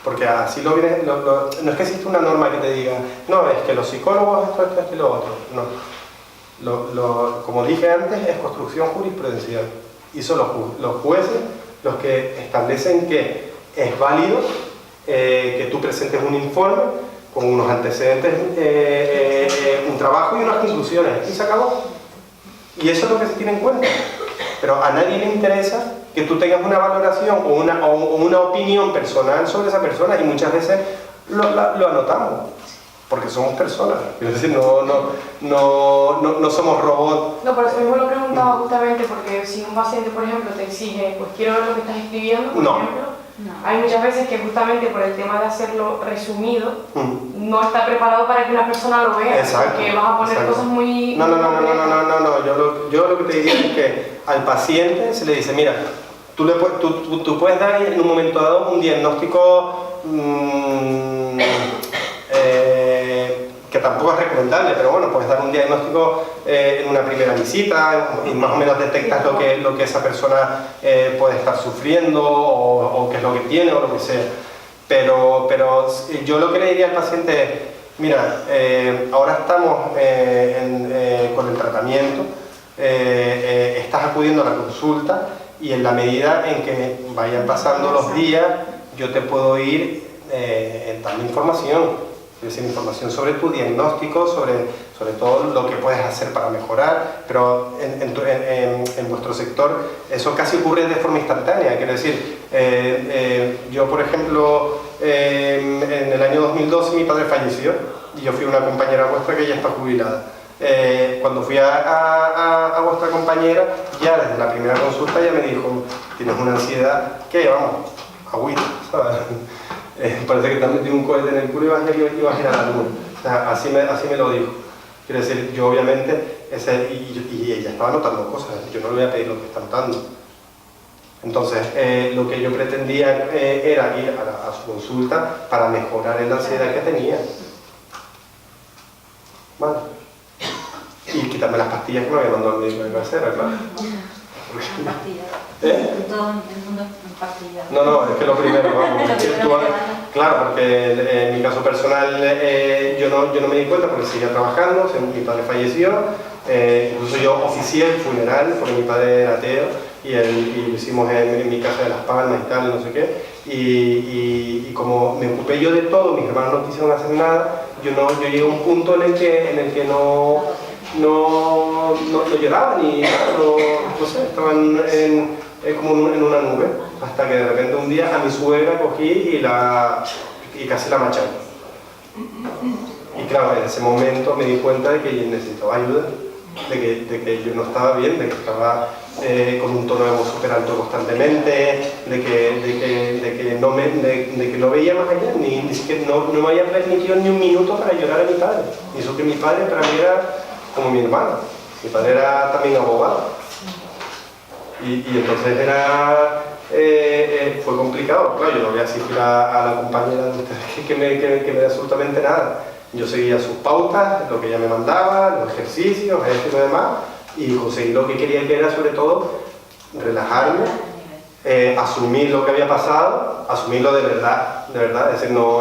Porque así no es que existe una norma que te diga, no, es que los psicólogos esto y lo otro. No. Como dije antes, es construcción jurisprudencial. Y son los jueces los que establecen que es válido que tú presentes un informe con unos antecedentes, un trabajo y unas conclusiones. Y se acabó. Y eso es lo que se tiene en cuenta. Pero a nadie le interesa que tú tengas una valoración o una opinión personal sobre esa persona, y muchas veces lo anotamos, porque somos personas. Es decir, no somos robots. No, por eso mismo lo preguntaba justamente, porque si un paciente, por ejemplo, te exige, pues quiero ver lo que estás escribiendo, por ejemplo, hay muchas veces que justamente por el tema de hacerlo resumido, no está preparado para que una persona lo vea. Exacto, porque vas a poner cosas muy... No. Yo lo que te diría es que al paciente se le dice, mira, tú puedes dar en un momento dado un diagnóstico que tampoco es recomendable, pero bueno, puedes dar un diagnóstico en una primera visita y más o menos detectas lo que esa persona puede estar sufriendo o qué es lo que tiene o lo que sea. Pero yo lo que le diría al paciente es, mira, ahora estamos con el tratamiento, estás acudiendo a la consulta y en la medida en que vayan pasando los días yo te puedo ir dando información. Es decir, información sobre tu diagnóstico, sobre todo lo que puedes hacer para mejorar, pero en vuestro sector eso casi ocurre de forma instantánea. Quiero decir, yo por ejemplo, en el año 2012 mi padre falleció y yo fui una compañera vuestra que ya está jubilada. Cuando fui a vuestra compañera, ya desde la primera consulta ya me dijo, tienes una ansiedad que, vamos, agüita, ¿sabes? Parece que te han metido un cohete en el culo y vas a ir a la luna. O sea, así me lo dijo. Quiero decir, yo obviamente, y ella estaba anotando cosas, yo no le voy a pedir lo que está anotando. Entonces, lo que yo pretendía era ir a su consulta para mejorar la ansiedad que tenía. ¿Vale? Y quitarme las pastillas que me había mandado el médico de cabecera, claro. Todo el mundo empastillado. No, es que lo primero, vamos, es que claro, porque en mi caso personal yo no me di cuenta porque seguía trabajando, mi padre falleció, incluso yo oficié el funeral porque mi padre era ateo y lo hicimos en mi casa de Las Palmas y tal, no sé qué, y como me ocupé yo de todo, mis hermanos no quisieron hacer nada, yo llegué a un punto en el que no lloraban y no sé, estaban como en una nube, hasta que de repente un día a mi suegra cogí y casi la machaco. Y claro, en ese momento me di cuenta de que yo necesitaba ayuda, de que yo no estaba bien, de que estaba con un tono de voz súper alto constantemente, de que no veía más allá, ni siquiera no me había permitido ni un minuto para llorar a mi padre. Y eso que mi padre para mí era como mi hermano. Mi padre era también abogado. Y entonces fue complicado. Claro, yo no voy a asistir a la compañera de ustedes que me dé absolutamente nada. Yo seguía sus pautas, lo que ella me mandaba, los ejercicios, esto y lo demás, y conseguí lo que quería, que era sobre todo relajarme, asumir lo que había pasado, asumirlo de verdad, es decir, no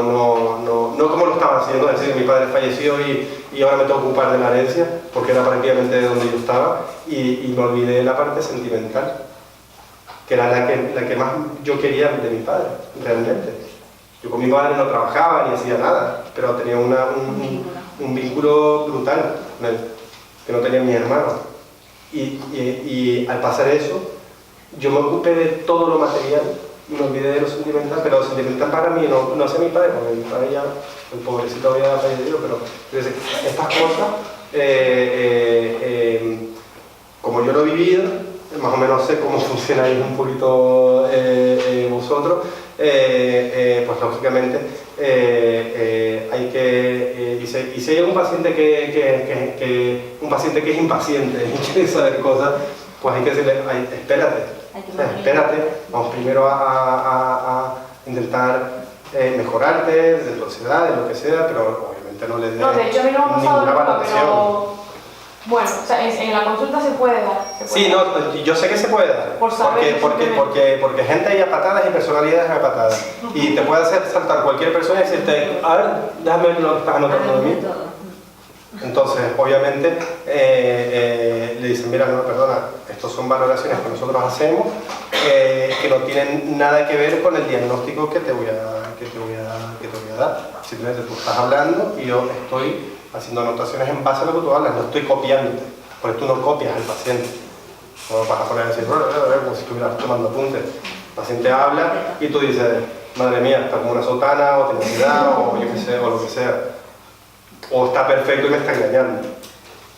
como lo estaba haciendo, es decir, mi padre falleció y ahora me tengo que ocupar de la herencia, porque era prácticamente de donde yo estaba, y me olvidé de la parte sentimental, que era la que más yo quería de mi padre, realmente. Yo con mi padre no trabajaba ni hacía nada, pero tenía un vínculo brutal con él, que no tenía mis hermanos. Y al pasar eso, yo me ocupé de todo lo material y me olvidé de lo sentimental, pero lo sentimental para mí no sé mi padre, porque mi padre ya, el pobrecito había fallecido, pero estas cosas, como yo lo he vivido, más o menos sé cómo funcionáis un poquito vosotros, pues lógicamente hay que, y si hay un paciente que es impaciente y quiere saber cosas, pues hay que decirle, espérate, vamos primero a intentar mejorarte de velocidad, de lo que sea, pero obviamente no le dé de hecho a mí no me ha pasado ninguna nunca, valoración. pero bueno, o sea, en la consulta se puede dar. Sí, no, yo sé que se puede dar, Por saber porque gente hay a patadas y personalidades a patadas, y te puede hacer saltar cualquier persona y decirte, a ver, déjame ver lo que estás anotando de mí. Entonces, obviamente, le dicen, mira, no, perdona, estos son valoraciones que nosotros hacemos, que no tienen nada que ver con el diagnóstico que te voy a dar. Simplemente tú estás hablando y yo estoy haciendo anotaciones en base a lo que tú hablas, no estoy copiándote, porque tú no copias al paciente. No vas a poner a decir, como si estuvieras tomando apuntes. El paciente habla y tú dices, madre mía, está como una sotana, o tiene ansiedad, o yo qué sé, o lo que sea. O está perfecto y me está engañando.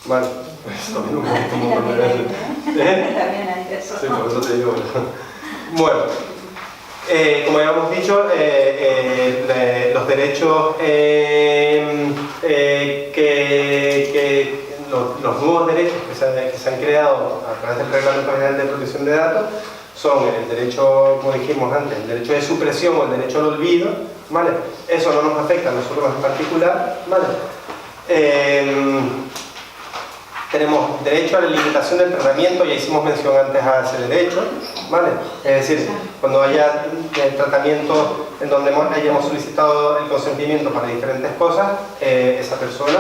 Vale, pues también lo he visto un montón de veces. También hay eso. Sí, por eso te digo. Bueno, como ya hemos dicho, los derechos los nuevos derechos que se han creado a través del Reglamento General de Protección de Datos son el derecho, como dijimos antes, el derecho de supresión o el derecho al olvido, ¿vale? Eso no nos afecta a nosotros en particular, ¿vale? Tenemos derecho a la limitación del tratamiento, ya hicimos mención antes a ese derecho, ¿vale? Es decir, cuando haya tratamiento en donde hayamos solicitado el consentimiento para diferentes cosas, esa persona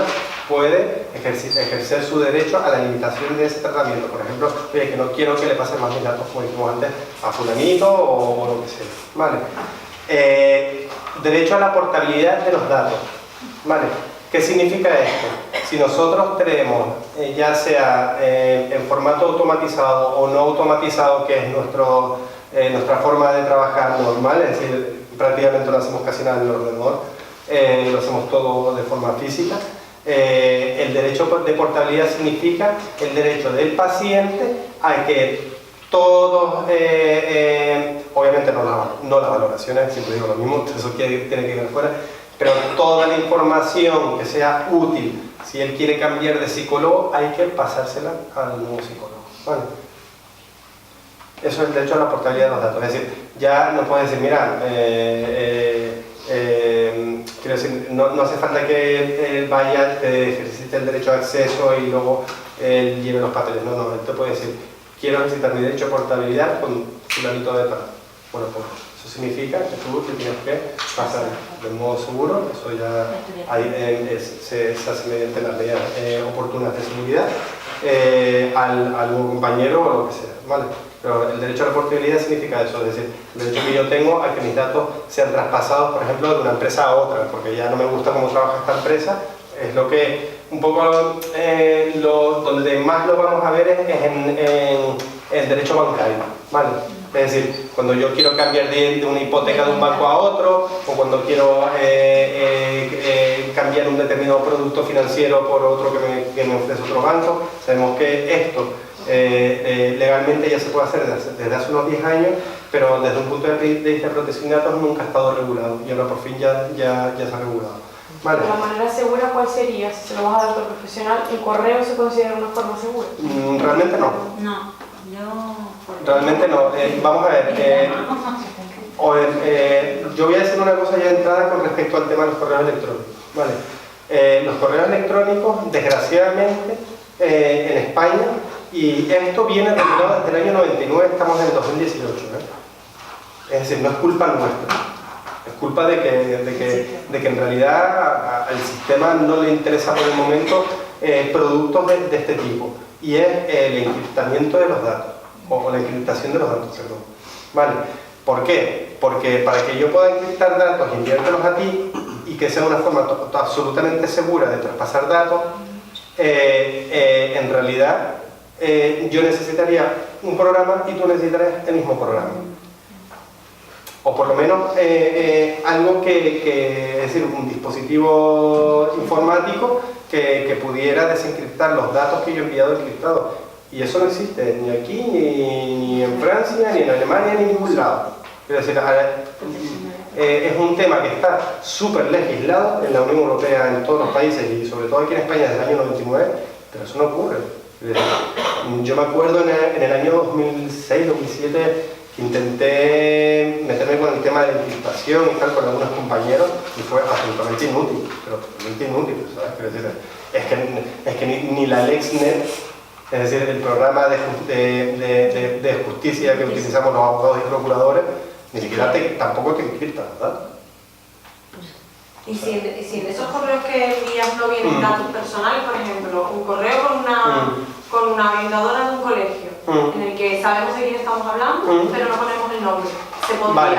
puede ejercer su derecho a la limitación de ese tratamiento. Por ejemplo, oye, que no quiero que le pasen más mis datos, como dijimos antes, a fulanito o lo que sea, ¿vale? Derecho a la portabilidad de los datos, ¿vale? ¿Qué significa esto? Si nosotros tenemos, ya sea en formato automatizado o no automatizado, que es nuestra forma de trabajar normal, es decir, prácticamente no hacemos casi nada en el ordenador, lo hacemos todo de forma física, el derecho de portabilidad significa el derecho del paciente a que todos, obviamente no las valoraciones, siempre digo lo mismo, eso tiene que quedar fuera, pero toda la información que sea útil, si él quiere cambiar de psicólogo, hay que pasársela al nuevo psicólogo, ¿vale? Eso es el derecho a la portabilidad de los datos, es decir, ya no puedes decir, mira, quiero decir, no hace falta que él vaya, ejercite el derecho de acceso y luego él lleve los papeles, no, él te puede decir, quiero ejercitar mi derecho de portabilidad con fulanito de tal. Bueno, pues eso significa que tú te tienes que pasar de modo seguro, eso ya se hace mediante las medidas oportunas de seguridad, al nuevo compañero o lo que sea, ¿vale? Pero el derecho a la portabilidad significa eso, es decir, el derecho que yo tengo a que mis datos sean traspasados, por ejemplo, de una empresa a otra, porque ya no me gusta cómo trabaja esta empresa, es lo que un poco donde más lo vamos a ver es en el derecho bancario, ¿vale? Es decir, cuando yo quiero cambiar de una hipoteca de un banco a otro, o cuando quiero cambiar un determinado producto financiero por otro que me ofrece otro banco, sabemos que esto legalmente ya se puede hacer desde hace unos 10 años, pero desde un punto de vista de protección de datos nunca ha estado regulado, y ahora por fin ya se ha regulado. Vale. ¿La manera segura cuál sería? Si se lo vas a dar a otro profesional, ¿el correo se considera una forma segura? Realmente no. No, yo... Realmente no. Vamos a ver. Yo voy a decir una cosa ya de entrada con respecto al tema de los correos electrónicos. ¿Vale? Los correos electrónicos, desgraciadamente, en España, y esto viene regulado desde el año 99, estamos en el 2018. Es decir, no es culpa nuestra. Es culpa de que en realidad al sistema no le interesa por el momento productos de este tipo, y es el encriptamiento de los datos, o la encriptación de los datos, perdón. ¿Vale? ¿Por qué? Porque para que yo pueda encriptar datos y enviártelos a ti, y que sea una forma absolutamente segura de traspasar datos, en realidad yo necesitaría un programa y tú necesitarías el mismo programa. O por lo menos algo es decir, un dispositivo informático que pudiera desencriptar los datos que yo he enviado encriptados. Y eso no existe ni aquí, ni en Francia, ni en Alemania, ni en ningún lado. Es decir, es un tema que está súper legislado en la Unión Europea, en todos los países, y sobre todo aquí en España desde el año 99, pero eso no ocurre. Es decir, yo me acuerdo en el año 2006, 2007, intenté meterme con el tema de la encriptación y tal con algunos compañeros, y fue absolutamente inútil, pero totalmente inútil, ¿sabes? Es que ni la LexNet, es decir, el programa de justicia que utilizamos los abogados y procuradores, ni siquiera tampoco te encripta, ¿verdad? Y si en esos correos que envías no vienen datos personales, por ejemplo, un correo con una orientadora de un colegio, en el que sabemos de quién estamos hablando, pero no ponemos el nombre, ¿se podría? Vale.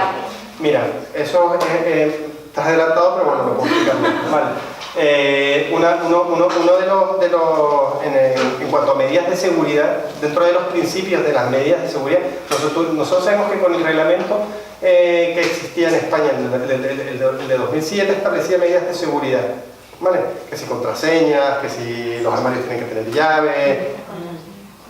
Mira, eso estás adelantado, pero bueno, lo puedo explicar. Vale. Uno de los en cuanto a medidas de seguridad, dentro de los principios de las medidas de seguridad, nosotros sabemos que con el reglamento que existía en España, el de 2007, establecía medidas de seguridad, ¿vale? Que si contraseñas, que si los armarios tienen que tener llave,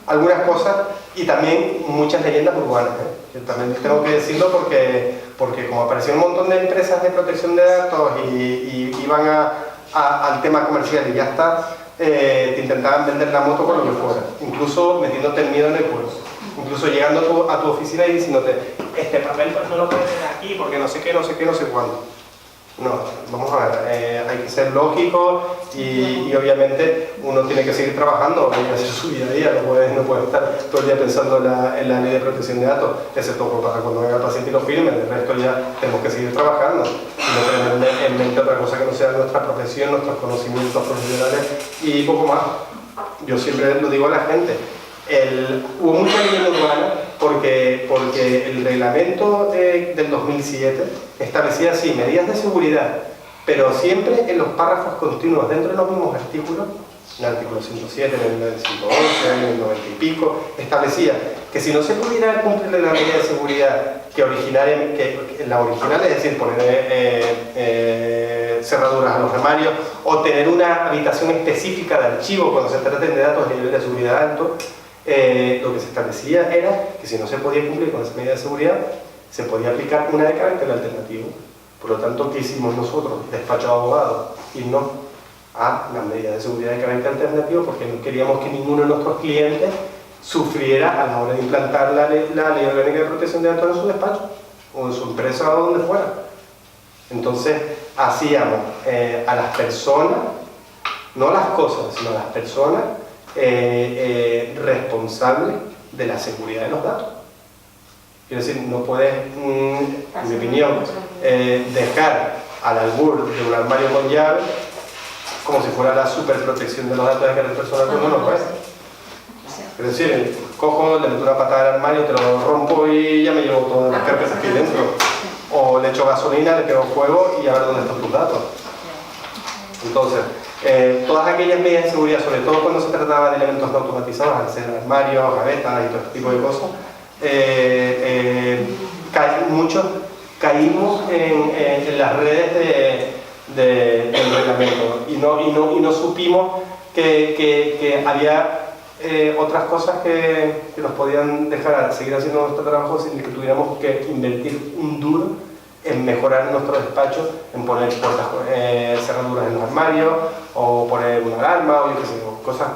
algunas cosas, y también muchas leyendas urbanas, Yo también tengo que decirlo porque como apareció un montón de empresas de protección de datos y iban al tema comercial y ya está, te intentaban vender la moto con lo que fuera, incluso metiéndote el miedo en el cuerpo, incluso llegando a tu oficina y diciéndote, este papel pues no lo puedes tener aquí porque no sé qué, no sé qué, no sé cuándo. No, vamos a ver, hay que ser lógico y obviamente uno tiene que seguir trabajando, hay que hacer su día a día, no puede estar todo el día pensando en la ley de protección de datos, excepto para cuando venga el paciente y lo firme, el resto ya tenemos que seguir trabajando, y no tener en mente otra cosa que no sea nuestra profesión, nuestros conocimientos profesionales y poco más. Yo siempre lo digo a la gente, hubo mucha leyenda urbana porque el reglamento del 2007 establecía así medidas de seguridad, pero siempre en los párrafos continuos dentro de los mismos artículos, en el artículo 107, en el 111, en el 90 y pico, establecía que si no se pudiera cumplir la medida de seguridad que la original, es decir, poner cerraduras a los armarios o tener una habitación específica de archivo cuando se traten de datos de nivel de seguridad alto, lo que se establecía era que si no se podía cumplir con esa medida de seguridad, se podía aplicar una de carácter alternativo. Por lo tanto, ¿qué hicimos nosotros, despacho de abogados? Irnos a las medidas de seguridad de carácter alternativo porque no queríamos que ninguno de nuestros clientes sufriera a la hora de implantar la ley orgánica de protección de datos en su despacho o en su empresa o donde fuera. Entonces, hacíamos a las personas, no las cosas, sino a las personas responsables de la seguridad de los datos. Quiero decir, no puedes, en mi opinión, dejar al albur de un armario con llave como si fuera la superprotección de los datos de carácter personal, cuando no puedes. Es decir, cojo, le meto una patada al armario, te lo rompo y ya me llevo todas las carpetas que hay dentro. O le echo gasolina, le pego fuego y a ver dónde están tus datos. Entonces, todas aquellas medidas de seguridad, sobre todo cuando se trataba de elementos no automatizados, al ser armarios, gavetas y todo este tipo de cosas, muchos caímos en las redes del reglamento y no supimos que había otras cosas que nos podían dejar seguir haciendo nuestro trabajo sin que tuviéramos que invertir un duro en mejorar nuestro despacho, en poner puertas, cerraduras en los armarios, o poner una alarma, o yo qué sé, cosas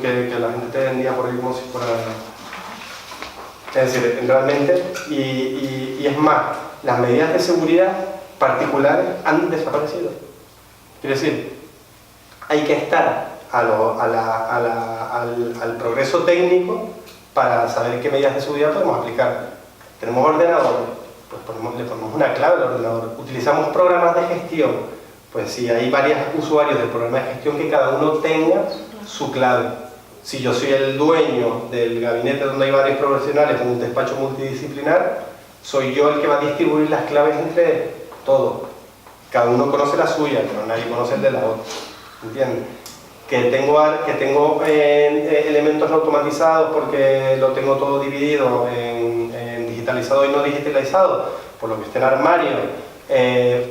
que la gente te vendía por ahí como si fuera... Es decir, realmente, y es más, las medidas de seguridad particulares han desaparecido. Quiero decir, hay que estar al progreso técnico para saber qué medidas de seguridad podemos aplicar. Tenemos ordenadores, pues le ponemos una clave al ordenador. Utilizamos programas de gestión, pues si hay varios usuarios del programa de gestión, que cada uno tenga su clave. Si yo soy el dueño del gabinete donde hay varios profesionales en un despacho multidisciplinar, soy yo el que va a distribuir las claves entre todos. Cada uno conoce la suya, pero nadie conoce el de la otra. ¿Entiendes? Que tengo elementos no automatizados porque lo tengo todo dividido en digitalizado y no digitalizado, por lo que esté en armario,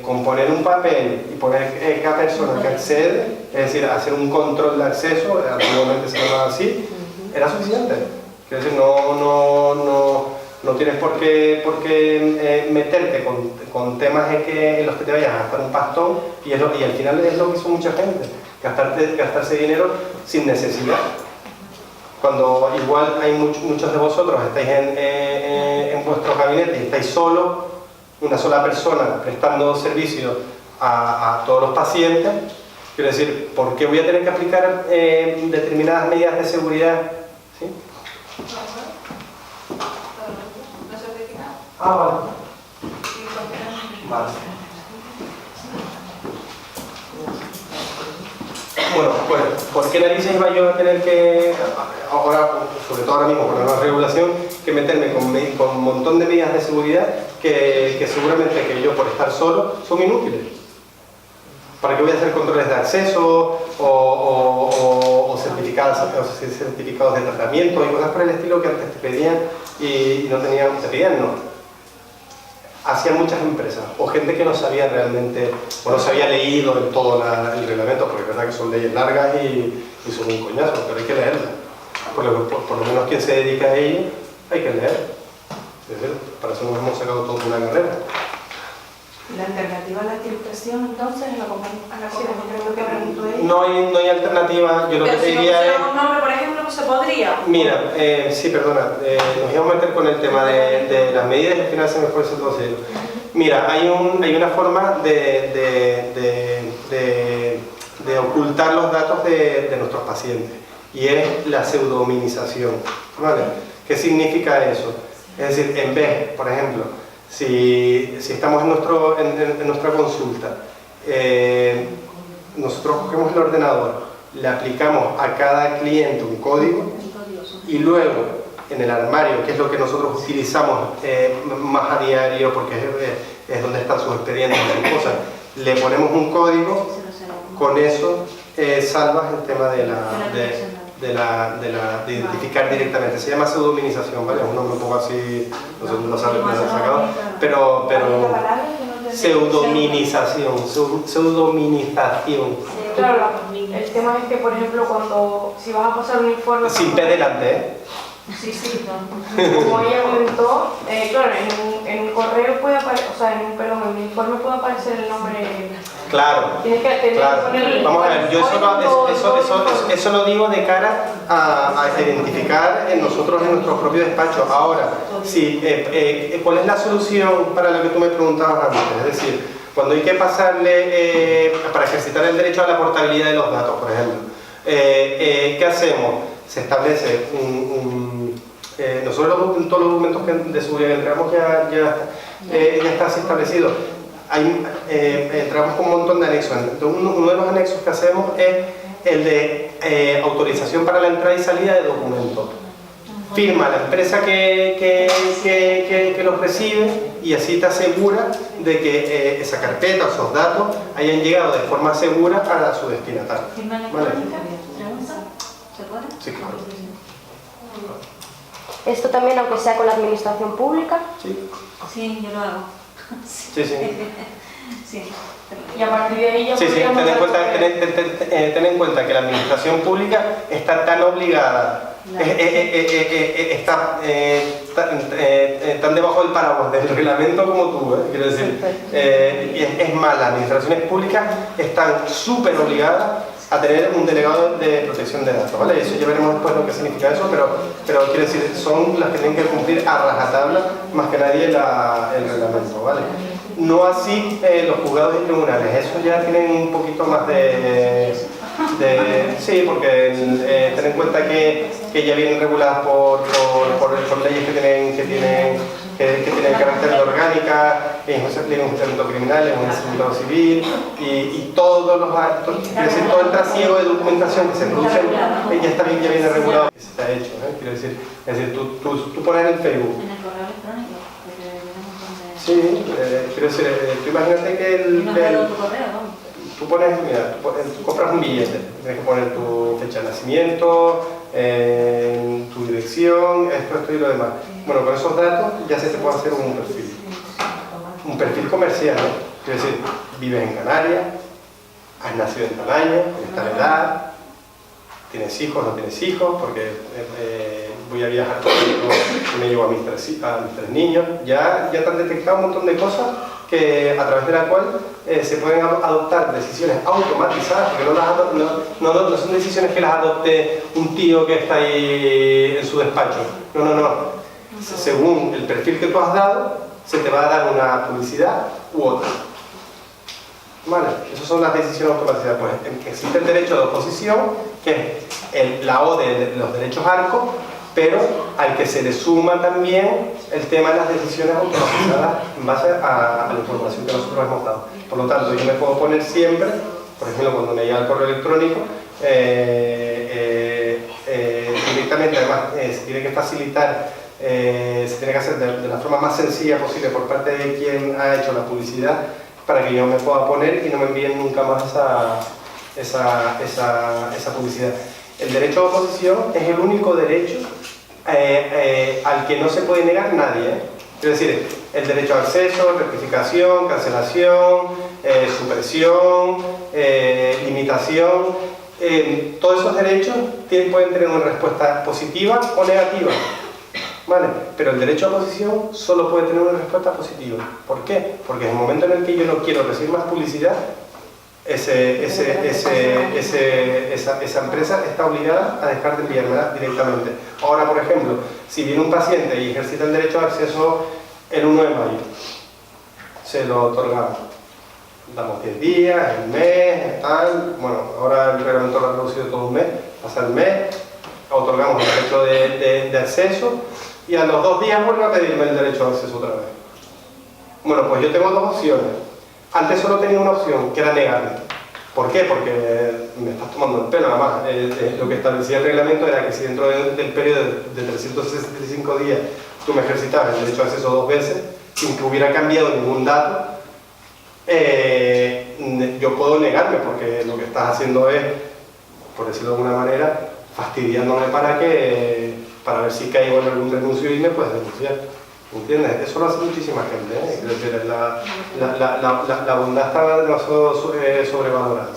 con poner un papel y poner cada persona que accede, es decir, hacer un control de acceso, antiguamente se llamaba así, era suficiente. Quiero decir, no tienes por qué meterte con temas en los que te vayas a gastar un pastón, y al final es lo que hizo mucha gente, gastarse dinero sin necesidad. Cuando igual hay muchos de vosotros estáis en vuestros gabinetes y estáis solos, una sola persona prestando servicio a todos los pacientes, quiero decir, ¿por qué voy a tener que aplicar determinadas medidas de seguridad? ¿Sí? Ah, vale. Vale. Bueno, pues, ¿por qué narices iba yo a tener que, ahora, sobre todo ahora mismo con la nueva regulación, que meterme con un montón de medidas de seguridad que seguramente que yo, por estar solo, son inútiles? ¿Para qué voy a hacer controles de acceso o certificados de tratamiento y cosas por el estilo que antes te pedían y no tenían, te pedían no? Hacían muchas empresas, o gente que no sabía realmente, o no se había leído del todo el reglamento, porque es verdad que son leyes largas y son un coñazo, pero hay que leerlas. Por lo menos quien se dedica a ello, hay que leer. Es decir, para eso nos hemos sacado toda una carrera. ¿La alternativa a la filtración entonces es la compañía que preguntó ella? No hay alternativa, yo lo que te diría es... un nombre, por ejemplo, ¿se podría? Mira, sí, perdona, nos íbamos a meter con el tema de las medidas y al final se me fue ese entonces. Mira, hay una forma de ocultar los datos de nuestros pacientes, y es la pseudonimización, ¿vale? ¿Qué significa eso? Es decir, en vez, por ejemplo, si estamos en nuestra consulta, nosotros cogemos el ordenador, le aplicamos a cada cliente un código y luego en el armario, que es lo que nosotros utilizamos más a diario porque es donde están sus expedientes y sus cosas, le ponemos un código, con eso salvas el tema de identificar directamente. Se llama pseudonimización, ¿vale? Es un nombre un poco así, no sé dónde lo sabes, me lo he sacado, pero pseudonimización. Claro, el tema es que, por ejemplo, si vas a pasar un informe... Sin P delante, ¿eh? Sí, como ella comentó, claro, en un correo puede aparecer, o sea, en un informe puede aparecer el nombre... Claro, Tienes que tener Vamos a ver, yo eso lo digo de cara a identificar en nosotros en nuestro propio despacho. Ahora, sí, ¿cuál es la solución para lo que tú me preguntabas antes? Es decir, cuando hay que pasarle, para ejercitar el derecho a la portabilidad de los datos, por ejemplo, ¿qué hacemos? Se establece nosotros en todos los documentos de seguridad que entregamos ya está así establecido. Entramos con un montón de anexos. Entonces, uno de los anexos que hacemos es el de autorización para la entrada y salida de documentos. Firma la empresa que los recibe y así te asegura de que esa carpeta o esos datos hayan llegado de forma segura a su destinatario. ¿Firma ¿Vale? electrónica? ¿Pregunta? ¿Se puede? Sí, claro. Esto también, aunque sea con la administración pública. Sí, Sí, yo lo hago. sí. Sí. Y a partir de ahí ya Sí, podríamos ten en, dar cuenta, toque. ten en cuenta que la administración pública está tan obligada, está tan debajo del paraguas del reglamento como tú, quiero decir, es más, las administraciones públicas están súper obligadas a tener un delegado de protección de datos, ¿vale? Eso ya veremos después lo que significa eso, pero quiero decir, son las que tienen que cumplir a rajatabla más que nadie el reglamento, ¿vale? No así los juzgados y tribunales, eso ya tienen un poquito más sí, porque ten en cuenta que ya vienen reguladas por leyes que tienen carácter de orgánica, es un enjuiciamiento criminal, es un enjuiciamiento civil y todos los actos, quiero decir, todo el trasiego de documentación que se produce ya viene regulado, que se está hecho, quiero decir, es decir, tú pones en el Facebook. En el correo electrónico, porque viene un montón de... Sí, quiero decir, tú imagínate que No puedo tu correo, vamos. tú pones, mira, tú compras un billete, tienes que poner tu fecha de nacimiento, tu dirección, esto y lo demás. Bueno, con esos datos ya se te puede hacer un perfil comercial, ¿no? Quiero decir, vives en Canarias, has nacido en tal año, en tal edad, tienes hijos, no tienes hijos, porque voy a viajar todo el tiempo y me llevo a mis tres niños. Ya te han detectado un montón de cosas que, a través de la cual se pueden adoptar decisiones automatizadas, porque no son decisiones que las adopte un tío que está ahí en su despacho. No. Según el perfil que tú has dado, se te va a dar una publicidad u otra. Vale, esas son las decisiones automatizadas. Pues existe el derecho de oposición, que es la O de los derechos ARCO, pero al que se le suma también el tema de las decisiones automatizadas en base a la información que nosotros hemos dado. Por lo tanto, yo me puedo poner siempre, por ejemplo, cuando me llega el correo electrónico, directamente, además, se tiene que facilitar, se tiene que hacer de la forma más sencilla posible por parte de quien ha hecho la publicidad, para que yo me pueda poner y no me envíen nunca más esa publicidad. El derecho a oposición es el único derecho al que no se puede negar nadie. Es decir, el derecho a acceso, rectificación, cancelación, supresión, limitación, todos esos derechos pueden tener una respuesta positiva o negativa. ¿Vale? Pero el derecho a oposición solo puede tener una respuesta positiva. ¿Por qué? Porque en el momento en el que yo no quiero recibir más publicidad, esa empresa está obligada a dejar de enviármela directamente. Ahora, por ejemplo, si viene un paciente y ejercita el derecho de acceso el 1 de mayo, se lo otorgamos. Damos 10 días, el mes, tal. Bueno, ahora el reglamento lo ha reducido todo un mes, pasa el mes, otorgamos el derecho de acceso y a los 2 días vuelve a pedirme el derecho de acceso otra vez. Bueno, pues yo tengo 2 opciones. Antes solo tenía una opción, que era negarme. ¿Por qué? Porque me estás tomando el pelo, nada más. Lo que establecía el reglamento era que si dentro del periodo de 365 días tú me ejercitabas el derecho de acceso 2 veces, sin que hubiera cambiado ningún dato, yo puedo negarme, porque lo que estás haciendo es, por decirlo de alguna manera, fastidiándome para ver si caigo en algún renuncio y me puedes denunciar. ¿Entiendes? Eso lo hace muchísima gente, ¿eh? Es decir, la bondad está demasiado sobrevalorada.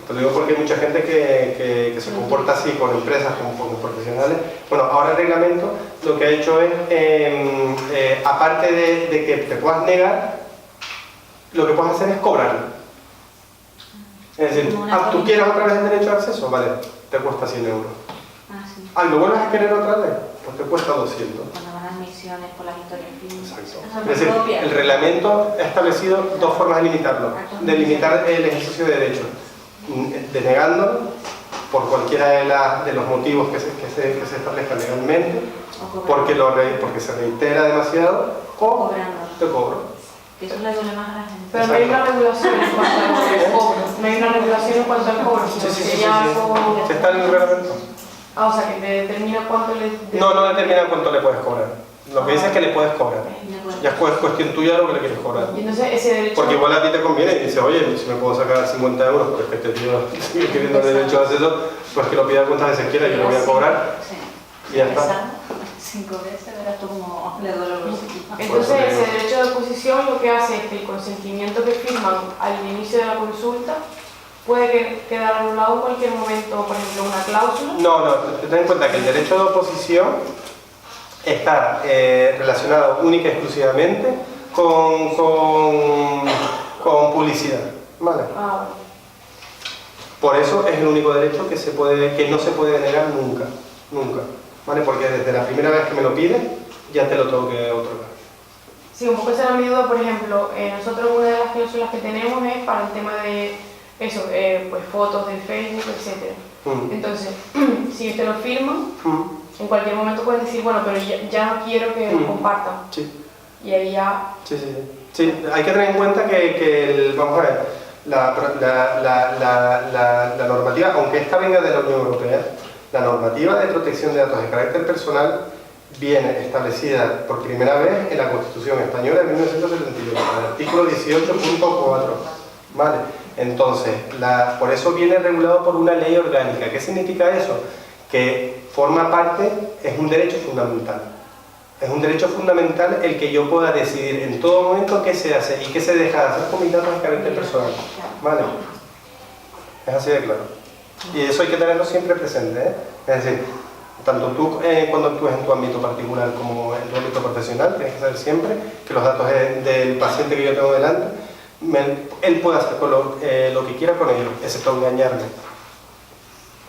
Te lo digo porque hay mucha gente que se comporta así con empresas, con profesionales. Bueno, ahora el reglamento lo que ha hecho es, aparte de que te puedas negar, lo que puedes hacer es cobrarlo. Es decir, ¿tú quieres otra vez el derecho de acceso? Vale, te cuesta 100 euros. Sí. ¿Lo vuelves a querer otra vez? Pues te cuesta 200. Cuando van a admisiones por las historias clínicas. Exacto. Es decir, el reglamento ha establecido 2 formas de limitarlo. De limitar el ejercicio de derechos. Denegándolo por cualquiera de los motivos que se establezcan legalmente, porque se reitera demasiado, o Cobrando. te cobro. Que eso le duele más a la gente. Pero no hay una regulación en cuanto al cobro. No hay una regulación en cuanto al cobro, sino que sería algo... ¿Se está en el reglamento? Ah, o sea, que te determina cuánto le... No determina cuánto le puedes cobrar. Lo que dice es que le puedes cobrar. Ya es cuestión tuya lo que le quieres cobrar. Y entonces ese derecho... Porque igual a ti te conviene y dices, oye, si me puedo sacar 50 euros porque este tío sigue queriendo el derecho de acceso, pues que lo pida cuantas veces quiera, yo lo voy a cobrar Sí. y ya está. 5 veces, verás tú como le duele el bolsillo. Entonces ese derecho de oposición lo que hace es que el consentimiento que firman al inicio de la consulta puede quedar anulado en cualquier momento, por ejemplo, una cláusula. No, ten en cuenta que el derecho de oposición está relacionado única y exclusivamente con publicidad, ¿vale? Ah, Por eso es el único derecho que no se puede negar nunca, ¿vale? Porque desde la primera vez que me lo pides, ya te lo tengo que otorgar. sí, un poco esa era mi duda, por ejemplo, nosotros una de las cláusulas que tenemos es para el tema de eso, pues fotos de Facebook, etc. Entonces, si te lo firman, en cualquier momento puedes decir, bueno, pero ya no quiero que lo compartan. Sí. Y ahí ya... Sí, hay que tener en cuenta que vamos a ver, la normativa, aunque esta venga de la Unión Europea, la normativa de protección de datos de carácter personal viene establecida por primera vez en la Constitución Española de 1971, en el artículo 18.4, ¿vale? Entonces, por eso viene regulado por una ley orgánica. ¿Qué significa eso? Que forma parte, es un derecho fundamental. Es un derecho fundamental el que yo pueda decidir en todo momento qué se hace y qué se deja de hacer con mis datos de carácter personal, ¿vale? Es así de claro. Y eso hay que tenerlo siempre presente, ¿eh? Es decir, tanto tú cuando actúes en tu ámbito particular como en tu ámbito profesional, tienes que saber siempre que los datos del paciente que yo tengo delante, él puede hacer con lo que quiera con ellos, excepto engañarme.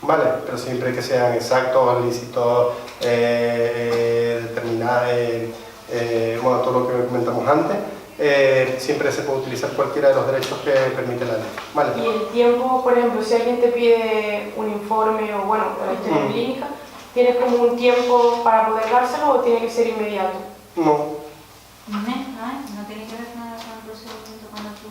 ¿Vale? Pero siempre que sean exactos, lícitos, determinados, bueno, todo lo que comentamos antes, siempre se puede utilizar cualquiera de los derechos que permite la ley. ¿Vale? Y el tiempo, por ejemplo, si alguien te pide un informe o, bueno, la historia clínica, ¿tienes como un tiempo para poder dárselo o tiene que ser inmediato? No. No tiene que ver nada con el procedimiento cuando tú...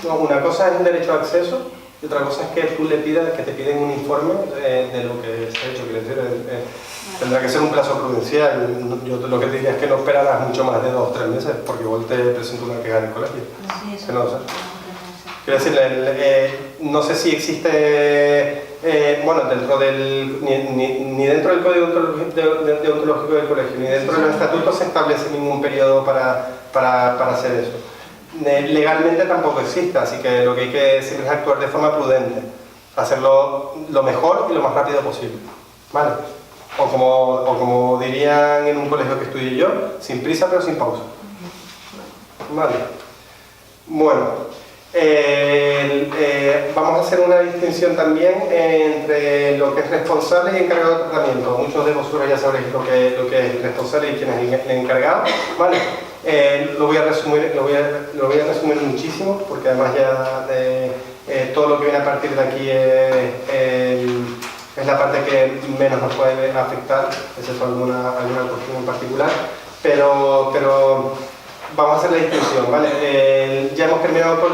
No, una cosa es el derecho de acceso y otra cosa es que tú le pidas, que te piden un informe de lo que se ha hecho. Quiero decir, tendrá que ser un plazo prudencial. Yo lo que te diría es que no esperarás mucho más de 2 o 3 meses porque igual te presento una queja en el colegio. Sí, eso Que no lo sé. no. Quiero decir, no sé si existe, bueno, ni dentro del código deontológico del colegio, ni dentro de los estatutos se establece ningún periodo para hacer eso. Legalmente tampoco existe, así que lo que hay que decir es actuar de forma prudente, hacerlo lo mejor y lo más rápido posible, ¿vale? O como dirían en un colegio que estudié yo, sin prisa pero sin pausa. ¿Vale? Bueno. Vamos a hacer una distinción también entre lo que es responsable y encargado de tratamiento. Muchos de vosotros ya sabréis lo que es responsable y quién es el encargado, ¿vale? Lo voy a resumir muchísimo porque además ya todo lo que viene a partir de aquí es la parte que menos nos puede afectar, excepto alguna cuestión en particular, pero vamos a hacer la distinción, ¿vale? Ya hemos terminado con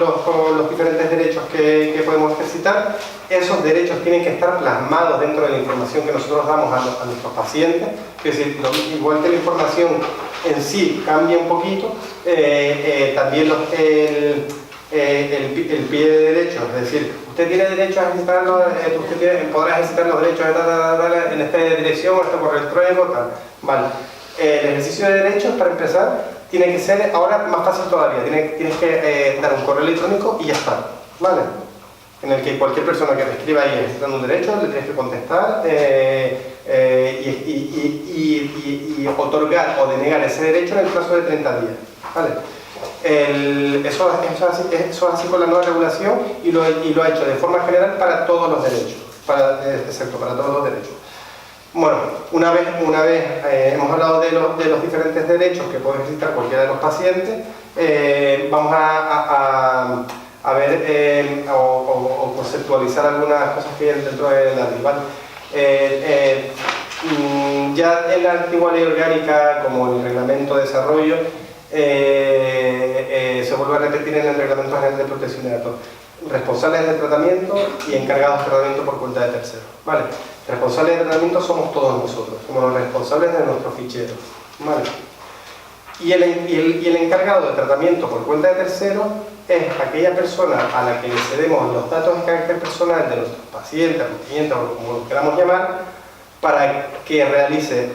los diferentes derechos que podemos ejercitar. Esos derechos tienen que estar plasmados dentro de la información que nosotros damos a nuestros pacientes. Es decir, igual que la información en sí cambia un poquito, también el pie de derechos, es decir, usted tiene derecho a ejercitarlo, podrá ejercitar los derechos en esta dirección o este correo electrónico, tal. Vale. El ejercicio de derechos, para empezar, tiene que ser ahora más fácil todavía. Tienes que dar un correo electrónico y ya está, ¿vale? En el que cualquier persona que te escriba ahí ejercitando un derecho, le tienes que contestar y otorgar o denegar ese derecho en el plazo de 30 días, ¿vale? Eso es así con la nueva regulación y lo ha hecho de forma general para todos los derechos, excepto para todos los derechos. Bueno, una vez hemos hablado de los diferentes derechos que puede ejercitar cualquiera de los pacientes, vamos a ver o conceptualizar algunas cosas que hay dentro de la ley, ¿vale? Ya en la antigua ley orgánica, como en el reglamento de desarrollo, se vuelve a repetir en el reglamento general de protección de datos: responsables de tratamiento y encargados de tratamiento por cuenta de terceros, ¿vale? Responsables de tratamiento somos todos nosotros, somos los responsables de nuestros ficheros, ¿vale? Y el encargado de tratamiento por cuenta de terceros es aquella persona a la que le cedemos los datos de carácter personal de nuestros pacientes, clientes o como los queramos llamar, para que realice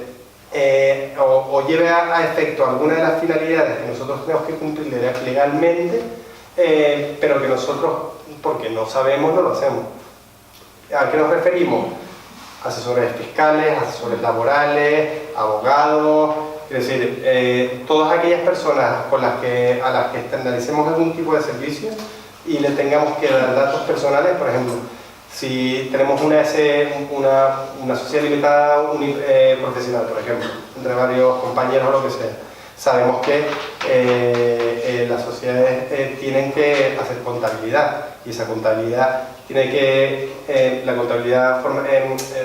o lleve a efecto alguna de las finalidades que nosotros tenemos que cumplir legalmente, pero que nosotros, porque no sabemos, no lo hacemos. ¿A qué nos referimos? Asesores fiscales, asesores laborales, abogados, es decir, todas aquellas personas a las que externalicemos algún tipo de servicio y le tengamos que dar datos personales. Por ejemplo, si tenemos una sociedad limitada profesional, por ejemplo, entre varios compañeros o lo que sea, sabemos que las sociedades tienen que hacer contabilidad, y esa contabilidad la contabilidad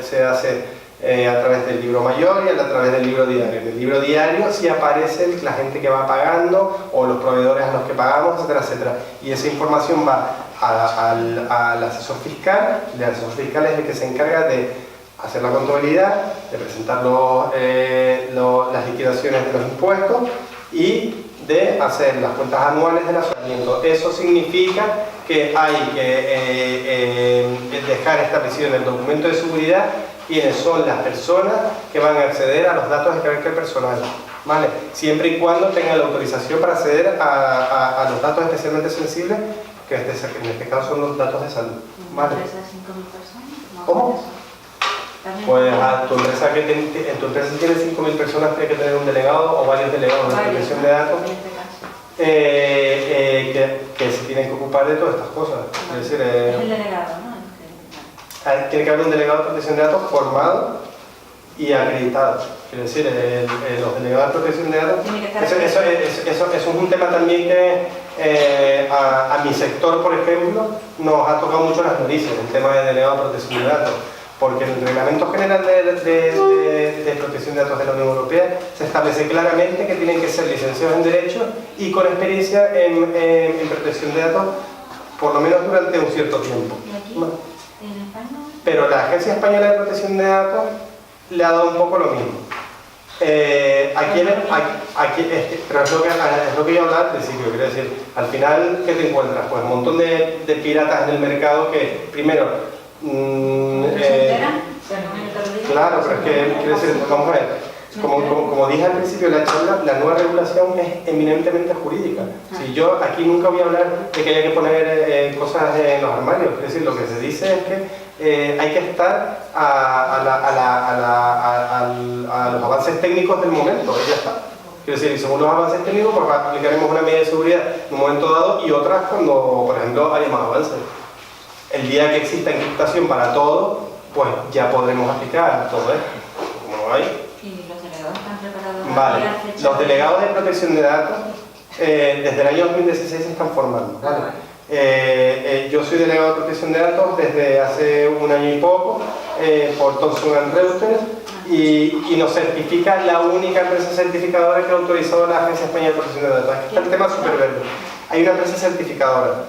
se hace a través del libro mayor y a través del libro diario. En el libro diario sí aparece la gente que va pagando o los proveedores a los que pagamos, etcétera, etcétera. Y esa información va al asesor fiscal, y el asesor fiscal es el que se encarga de hacer la contabilidad, de presentar las liquidaciones de los impuestos y de hacer las cuentas anuales del aseguramiento. Eso significa que hay que dejar establecido en el documento de seguridad quiénes son las personas que van a acceder a los datos de carácter personal, ¿vale? Siempre y cuando tengan la autorización para acceder a los datos especialmente sensibles, que en este caso son los datos de salud, ¿vale? ¿Empresa de 5.000 personas? No, ¿Cómo? Pues a tu empresa en tu empresa tiene 5.000 personas, tiene que tener un delegado o varios delegados de protección de datos que se tienen que ocupar de todas estas cosas. Es decir, es el delegado, ¿no? tiene que haber un delegado de protección de datos formado y acreditado. Quiere decir, los delegados de protección de datos, eso es un tema también que a mi sector, por ejemplo, nos ha tocado mucho las narices, el tema de delegado de protección de datos, porque en el Reglamento General de Protección de Datos de la Unión Europea se establece claramente que tienen que ser licenciados en Derecho y con experiencia en protección de datos, por lo menos durante un cierto tiempo. ¿Y aquí? ¿En España? Pero la Agencia Española de Protección de Datos le ha dado un poco lo mismo. Pero es lo que yo hablaba al principio, quiero decir, al final, ¿qué te encuentras? Pues un montón de piratas en el mercado que, primero, claro, pero es que, quiero decir, vamos a ver, como dije al principio de la charla, la nueva regulación es eminentemente jurídica. Si yo aquí nunca voy a hablar de que haya que poner cosas en los armarios, es decir, lo que se dice es que hay que estar a los avances técnicos del momento, y ya está. Quiero decir, y según los avances técnicos, pues aplicaremos una medida de seguridad en un momento dado y otras cuando, por ejemplo, haya más avances. El día que exista encriptación para todo, pues ya podremos aplicar todo esto. Como no hay. ¿Y los delegados están preparados? Vale, los delegados de protección de datos desde el año 2016 se están formando, ¿vale? Yo soy delegado de protección de datos desde hace un año y poco por Thomson & Reuters y nos certifica la única empresa certificadora que ha autorizado la Agencia Española de Protección de Datos. Aquí está el tema súper verde. Hay una empresa certificadora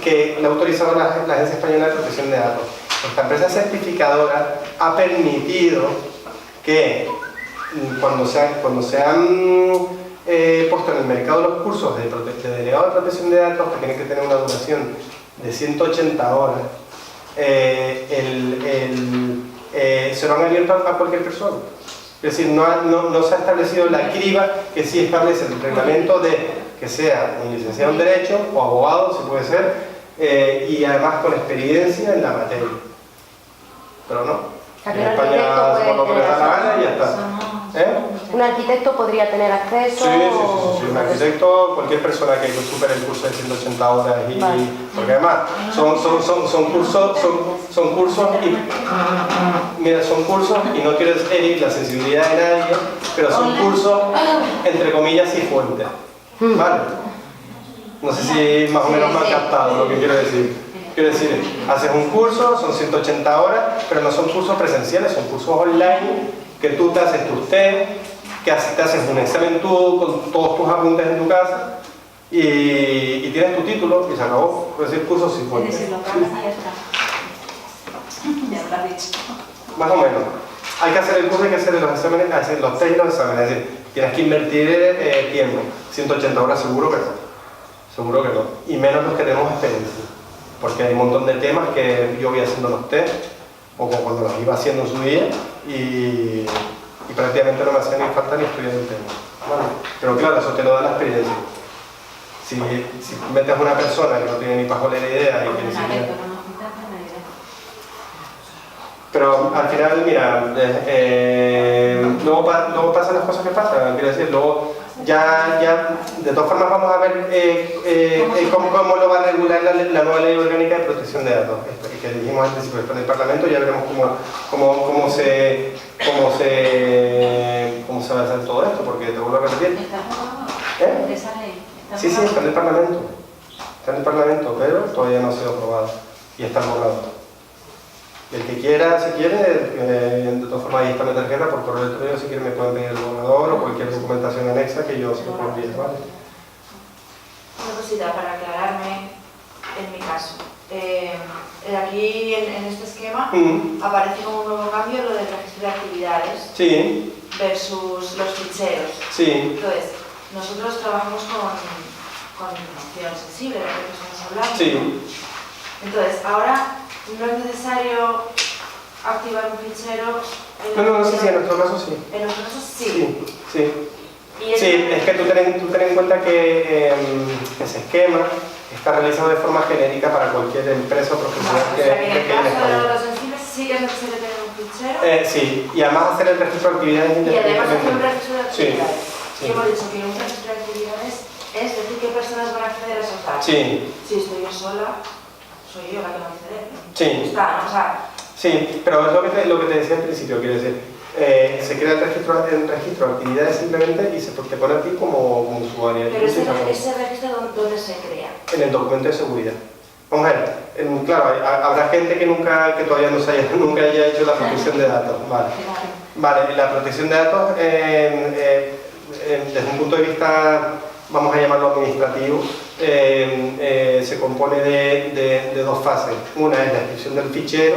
que la ha autorizado la Agencia Española de Protección de Datos. Esta empresa certificadora ha permitido que cuando se han puesto en el mercado los cursos de delegado de protección de datos, que tienen que tener una duración de 180 horas, se lo han abierto a cualquier persona. Es decir, no se ha establecido la criba que sí establece el reglamento de que sea un licenciado en Derecho o abogado, si puede ser, y además con experiencia en la materia. Pero no. En España se lo que les da la gana y ya está. ¿Un arquitecto podría tener acceso? Sí. Un arquitecto, cualquier persona que supere el curso de 180 horas Vale. porque además son cursos y no quiero herir la sensibilidad de nadie, pero son cursos entre comillas y fuentes. ¿Vale? No sé si más o menos me han captado lo que quiero decir. Quiero decir, haces un curso, son 180 horas, pero no son cursos presenciales, son cursos online, que tú te haces tus test, te haces un examen tú con todos tus apuntes en tu casa y tienes tu título y se acabó. Puedes decir curso sin Es decir, lo que hablas y ya está. Ya lo has dicho. Más o menos. Hay que hacer el curso, hay que hacer los exámenes, hacer los test y los exámenes. Es decir, tienes que invertir tiempo. 180 horas seguro que no. Seguro que no. Y menos los que tenemos experiencia. Porque hay un montón de temas que yo voy haciendo los test, o como cuando los iba haciendo en su día, y prácticamente no me hacía ni falta ni estudiar el tema. ¿Vale? Pero claro, eso te lo da la experiencia. Si metes a una persona que no tiene ni pajolera idea y que ni siquiera... Pero al final, mira, luego pasan las cosas que pasan, quiero decir, luego ya de todas formas vamos a ver cómo lo va a regular la nueva ley orgánica de protección de datos, que dijimos al principio en el Parlamento. Ya veremos cómo se va a hacer todo esto, porque te vuelvo a repetir. ¿Está aprobado? ¿Eh? ¿Esa ley? Sí, está en el Parlamento. Está en el Parlamento, pero todavía no ha sido aprobado y está borrado. El que quiera, si quiere, de todas formas ahí está mi tarjeta por correo electrónico, si quiere me pueden pedir el borrador o cualquier documentación anexa que yo se lo puedo enviar, ¿vale? Una cosita para aclararme en mi caso. Aquí en este esquema aparece como un nuevo cambio lo del registro de actividades Sí, versus los ficheros. sí, Entonces, nosotros trabajamos con información sensible, de lo que estamos hablando. sí. Entonces, ahora no es necesario activar un fichero. No, sí, en nuestro caso sí. En nuestro caso sí. Sí. Y Sí, es que tú ten en cuenta que ese esquema está realizado de forma genérica para cualquier empresa o profesional O sea, que en el que haya en caso de España. los sensibles sí que es necesario tener un fichero. Sí, y además hacer el registro de actividades Y además hacer un independientemente. registro de actividades. Sí. Y hemos dicho que un registro de actividades es decir qué personas van a acceder a esos datos. Sí, Si estoy yo sola, soy yo la que va a acceder. sí. Está, ¿no? O sea, Sí, pero es lo que te decía al principio, quiero decir, se crea el registro de actividades simplemente y te pone a ti como usuario. pero ese registro ¿dónde se crea? En el documento de seguridad. Vamos a ver, claro, habrá gente que todavía nunca haya hecho la protección de datos. Vale, la protección de datos, desde un punto de vista, vamos a llamarlo administrativo, se compone de dos fases. Una es la descripción del fichero,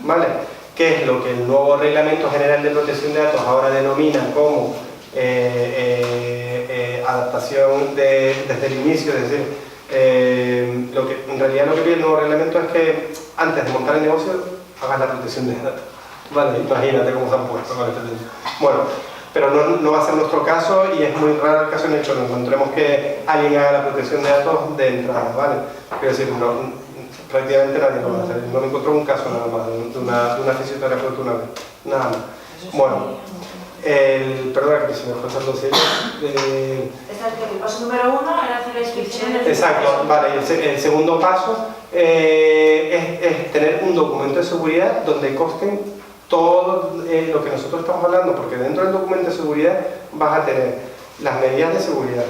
¿vale? Que es lo que el nuevo Reglamento General de Protección de Datos ahora denomina como adaptación desde el inicio, es decir, en realidad lo que pide el nuevo reglamento es que antes de montar el negocio hagas la protección de datos. Vale, imagínate cómo se han puesto con este tema. Bueno, pero no va a ser nuestro caso y es muy raro el caso en el que nos encontremos que alguien haga la protección de datos de entrada, ¿vale? Quiero decir, prácticamente nadie lo va a hacer. No me encontré un caso nada más de una fisioterapeuta una vez, nada más. Bueno, perdona que se me fue tanto serio. El paso número 1 era hacer la inscripción en el Exacto, vale. El segundo paso es tener un documento de seguridad donde consten todo lo que nosotros estamos hablando, porque dentro del documento de seguridad vas a tener las medidas de seguridad,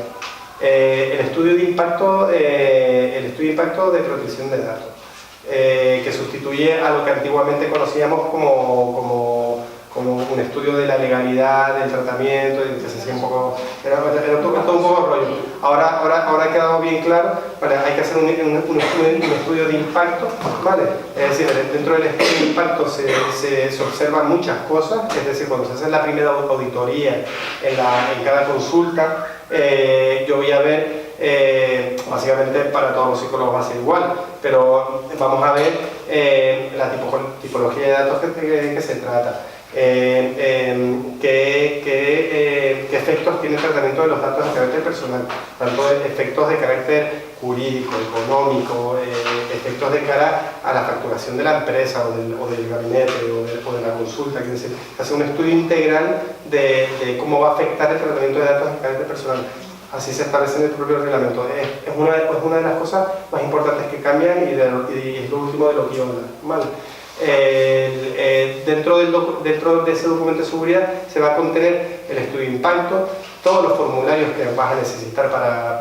el estudio de impacto de protección de datos, que sustituye a lo que antiguamente conocíamos como un estudio de la legalidad del tratamiento, y que se hacía un poco, era todo un poco rollo. Ahora ha quedado bien claro, ¿vale? Hay que hacer un estudio de impacto, ¿vale? Es decir, dentro del estudio de impacto se observan muchas cosas, es decir, cuando se hace la primera auditoría en cada consulta, yo voy a ver, básicamente para todos los psicólogos va a ser igual, pero vamos a ver la tipología de datos que se trata. ¿Qué efectos tiene el tratamiento de los datos de carácter personal? Tanto efectos de carácter jurídico, económico, efectos de cara a la facturación de la empresa o del gabinete o de la consulta. Quiere decir, hacer un estudio integral de cómo va a afectar el tratamiento de datos de carácter personal. Así se establece en el propio reglamento. Es una de las cosas más importantes que cambian y es lo último de lo que yo hablo, ¿vale? Dentro de ese documento de seguridad se va a contener el estudio de impacto, todos los formularios que vas a necesitar para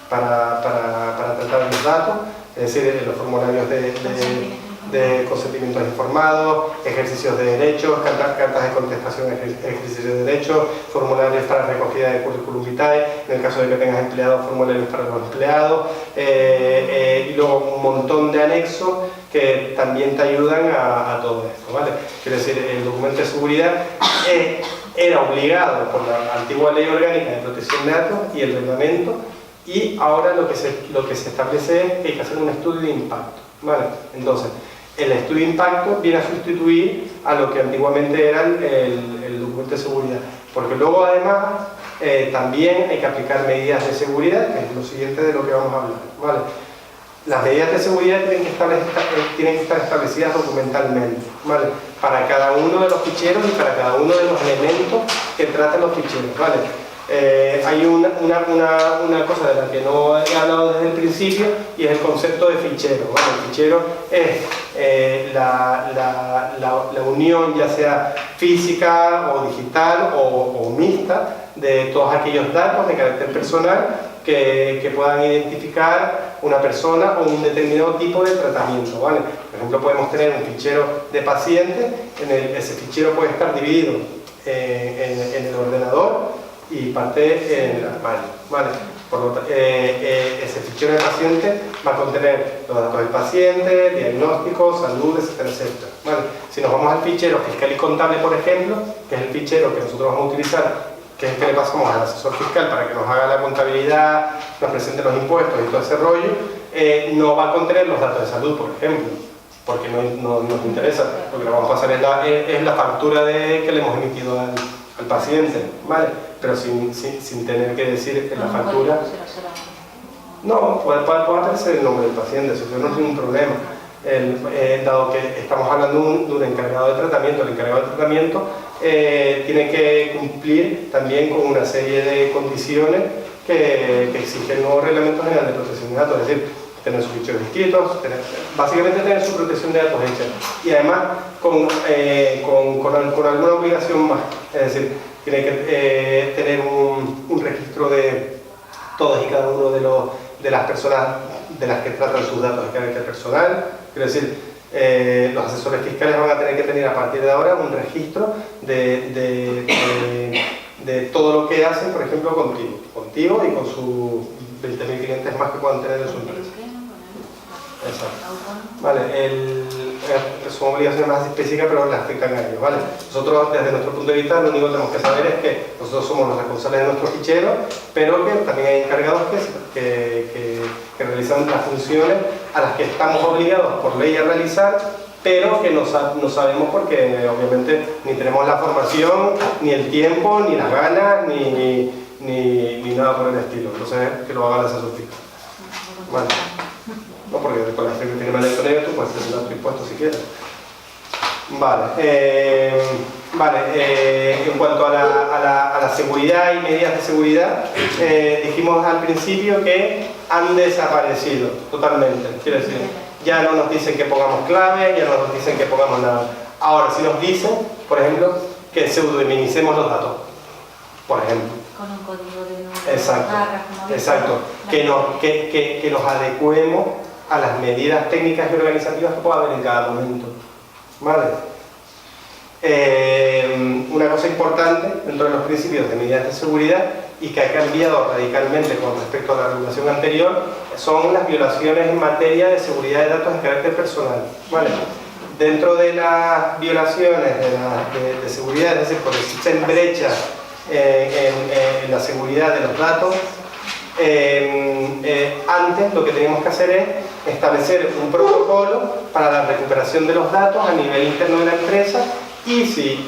tratar los datos, es decir, los formularios de consentimientos informados, ejercicios de derechos, cartas de contestación a ejercicios de derechos, formularios para recogida de currículum vitae, en el caso de que tengas empleados, formularios para los empleados, y luego un montón de anexos que también te ayudan a todo esto, ¿vale? Quiero decir, el documento de seguridad era obligado por la antigua Ley Orgánica de Protección de Datos y el reglamento, y ahora lo que se establece es que hay que hacer un estudio de impacto, ¿vale? Entonces, el estudio de impacto viene a sustituir a lo que antiguamente era el documento de seguridad, porque luego además también hay que aplicar medidas de seguridad, que es lo siguiente de lo que vamos a hablar, ¿vale? Las medidas de seguridad tienen que estar establecidas documentalmente, ¿vale? Para cada uno de los ficheros y para cada uno de los elementos que tratan los ficheros, ¿vale? Hay una cosa de la que no he hablado desde el principio, y es el concepto de fichero, ¿vale? El fichero es la unión, ya sea física o digital o mixta, de todos aquellos datos de carácter personal que puedan identificar una persona o un determinado tipo de tratamiento, ¿vale? Por ejemplo, podemos tener un fichero de pacientes, ese fichero puede estar dividido en el ordenador y parte en el armario, ¿vale? Por lo tanto, ese fichero de paciente va a contener los datos del paciente, diagnóstico, salud, etcétera, etcétera, ¿vale? Si nos vamos al fichero fiscal y contable, por ejemplo, que es el fichero que nosotros vamos a utilizar, que es el que le pasamos al asesor fiscal para que nos haga la contabilidad, nos presente los impuestos y todo ese rollo, no va a contener los datos de salud, por ejemplo, porque no nos interesa, porque lo que vamos a pasar es la factura que le hemos emitido al paciente, ¿vale? Pero sin tener que decir en la factura. No, puede aparecer el nombre del paciente, eso no es ningún problema. Dado que estamos hablando de un encargado de tratamiento, el encargado de tratamiento tiene que cumplir también con una serie de condiciones que exige el nuevo Reglamento General de Protección de Datos, es decir, tener sus ficheros inscritos, básicamente tener su protección de datos hecha, y además con alguna obligación más, es decir, tiene que tener un registro de todos y cada uno de las personas de las que tratan sus datos de carácter personal. Quiero decir, los asesores fiscales van a tener que tener a partir de ahora un registro de todo lo que hacen, por ejemplo, contigo y con sus 20.000 clientes más que puedan tener en su empresa. Exacto. Vale, son obligaciones más específicas, pero las afectan a ellos, ¿vale? Nosotros, desde nuestro punto de vista, lo único que tenemos que saber es que nosotros somos los responsables de nuestro fichero, pero que también hay encargados que realizan las funciones a las que estamos obligados por ley a realizar, pero que no sabemos porque obviamente ni tenemos la formación, ni el tiempo, ni las ganas, ni nada por el estilo. Entonces, que lo haga el asesor fiscal. Vale. No, porque con la firma electrónica tú puedes presentar tu impuesto si quieres. Vale. En cuanto a la seguridad y medidas de seguridad, dijimos al principio que han desaparecido totalmente. Quiero decir, ya no nos dicen que pongamos clave, ya no nos dicen que pongamos nada. Ahora sí nos dicen, por ejemplo, que pseudonimicemos los datos, por ejemplo. Con un código de número. Exacto. Que nos adecuemos a las medidas técnicas y organizativas que pueda haber en cada momento, ¿vale? Una cosa importante dentro de los principios de medidas de seguridad y que ha cambiado radicalmente con respecto a la regulación anterior son las violaciones en materia de seguridad de datos de carácter personal, ¿vale? Dentro de las violaciones de seguridad, es decir, porque existen brechas en la seguridad de los datos, antes lo que teníamos que hacer es establecer un protocolo para la recuperación de los datos a nivel interno de la empresa, y si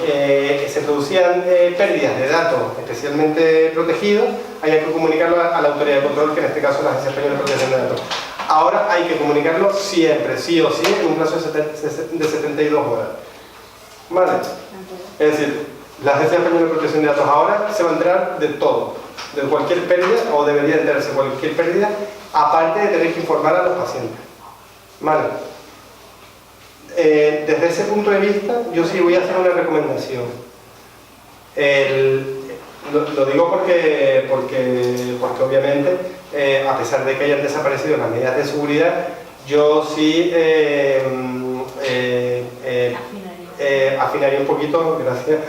se producían pérdidas de datos especialmente protegidos, había que comunicarlo a la autoridad de control, que en este caso es la Agencia Española de Protección de Datos. Ahora hay que comunicarlo siempre, sí o sí, en un plazo de 72 horas. ¿Vale? Es decir, la Agencia Española de Protección de Datos ahora se va a enterar de todo, de cualquier pérdida, o debería enterarse de cualquier pérdida, aparte de tener que informar a los pacientes. ¿Vale? Desde ese punto de vista, yo sí voy a hacer una recomendación. Lo digo porque obviamente, a pesar de que hayan desaparecido las medidas de seguridad, yo sí afinaría un poquito, gracias,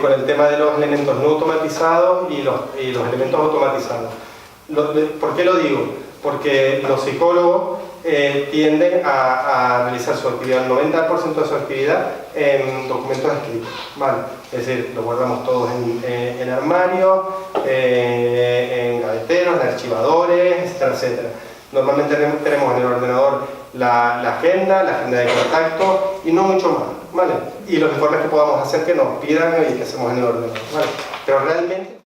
con el tema de los elementos no automatizados y los elementos automatizados. ¿Por qué lo digo? Porque los psicólogos tienden a realizar su actividad, el 90% de su actividad en documentos escritos, ¿vale? Es decir, lo guardamos todos en armarios, en gaveteros, en archivadores, etcétera, etcétera. Normalmente tenemos en el ordenador la agenda de contacto y no mucho más, ¿vale? Y los informes que podamos hacer que nos pidan y que hacemos en el ordenador, ¿vale? Pero realmente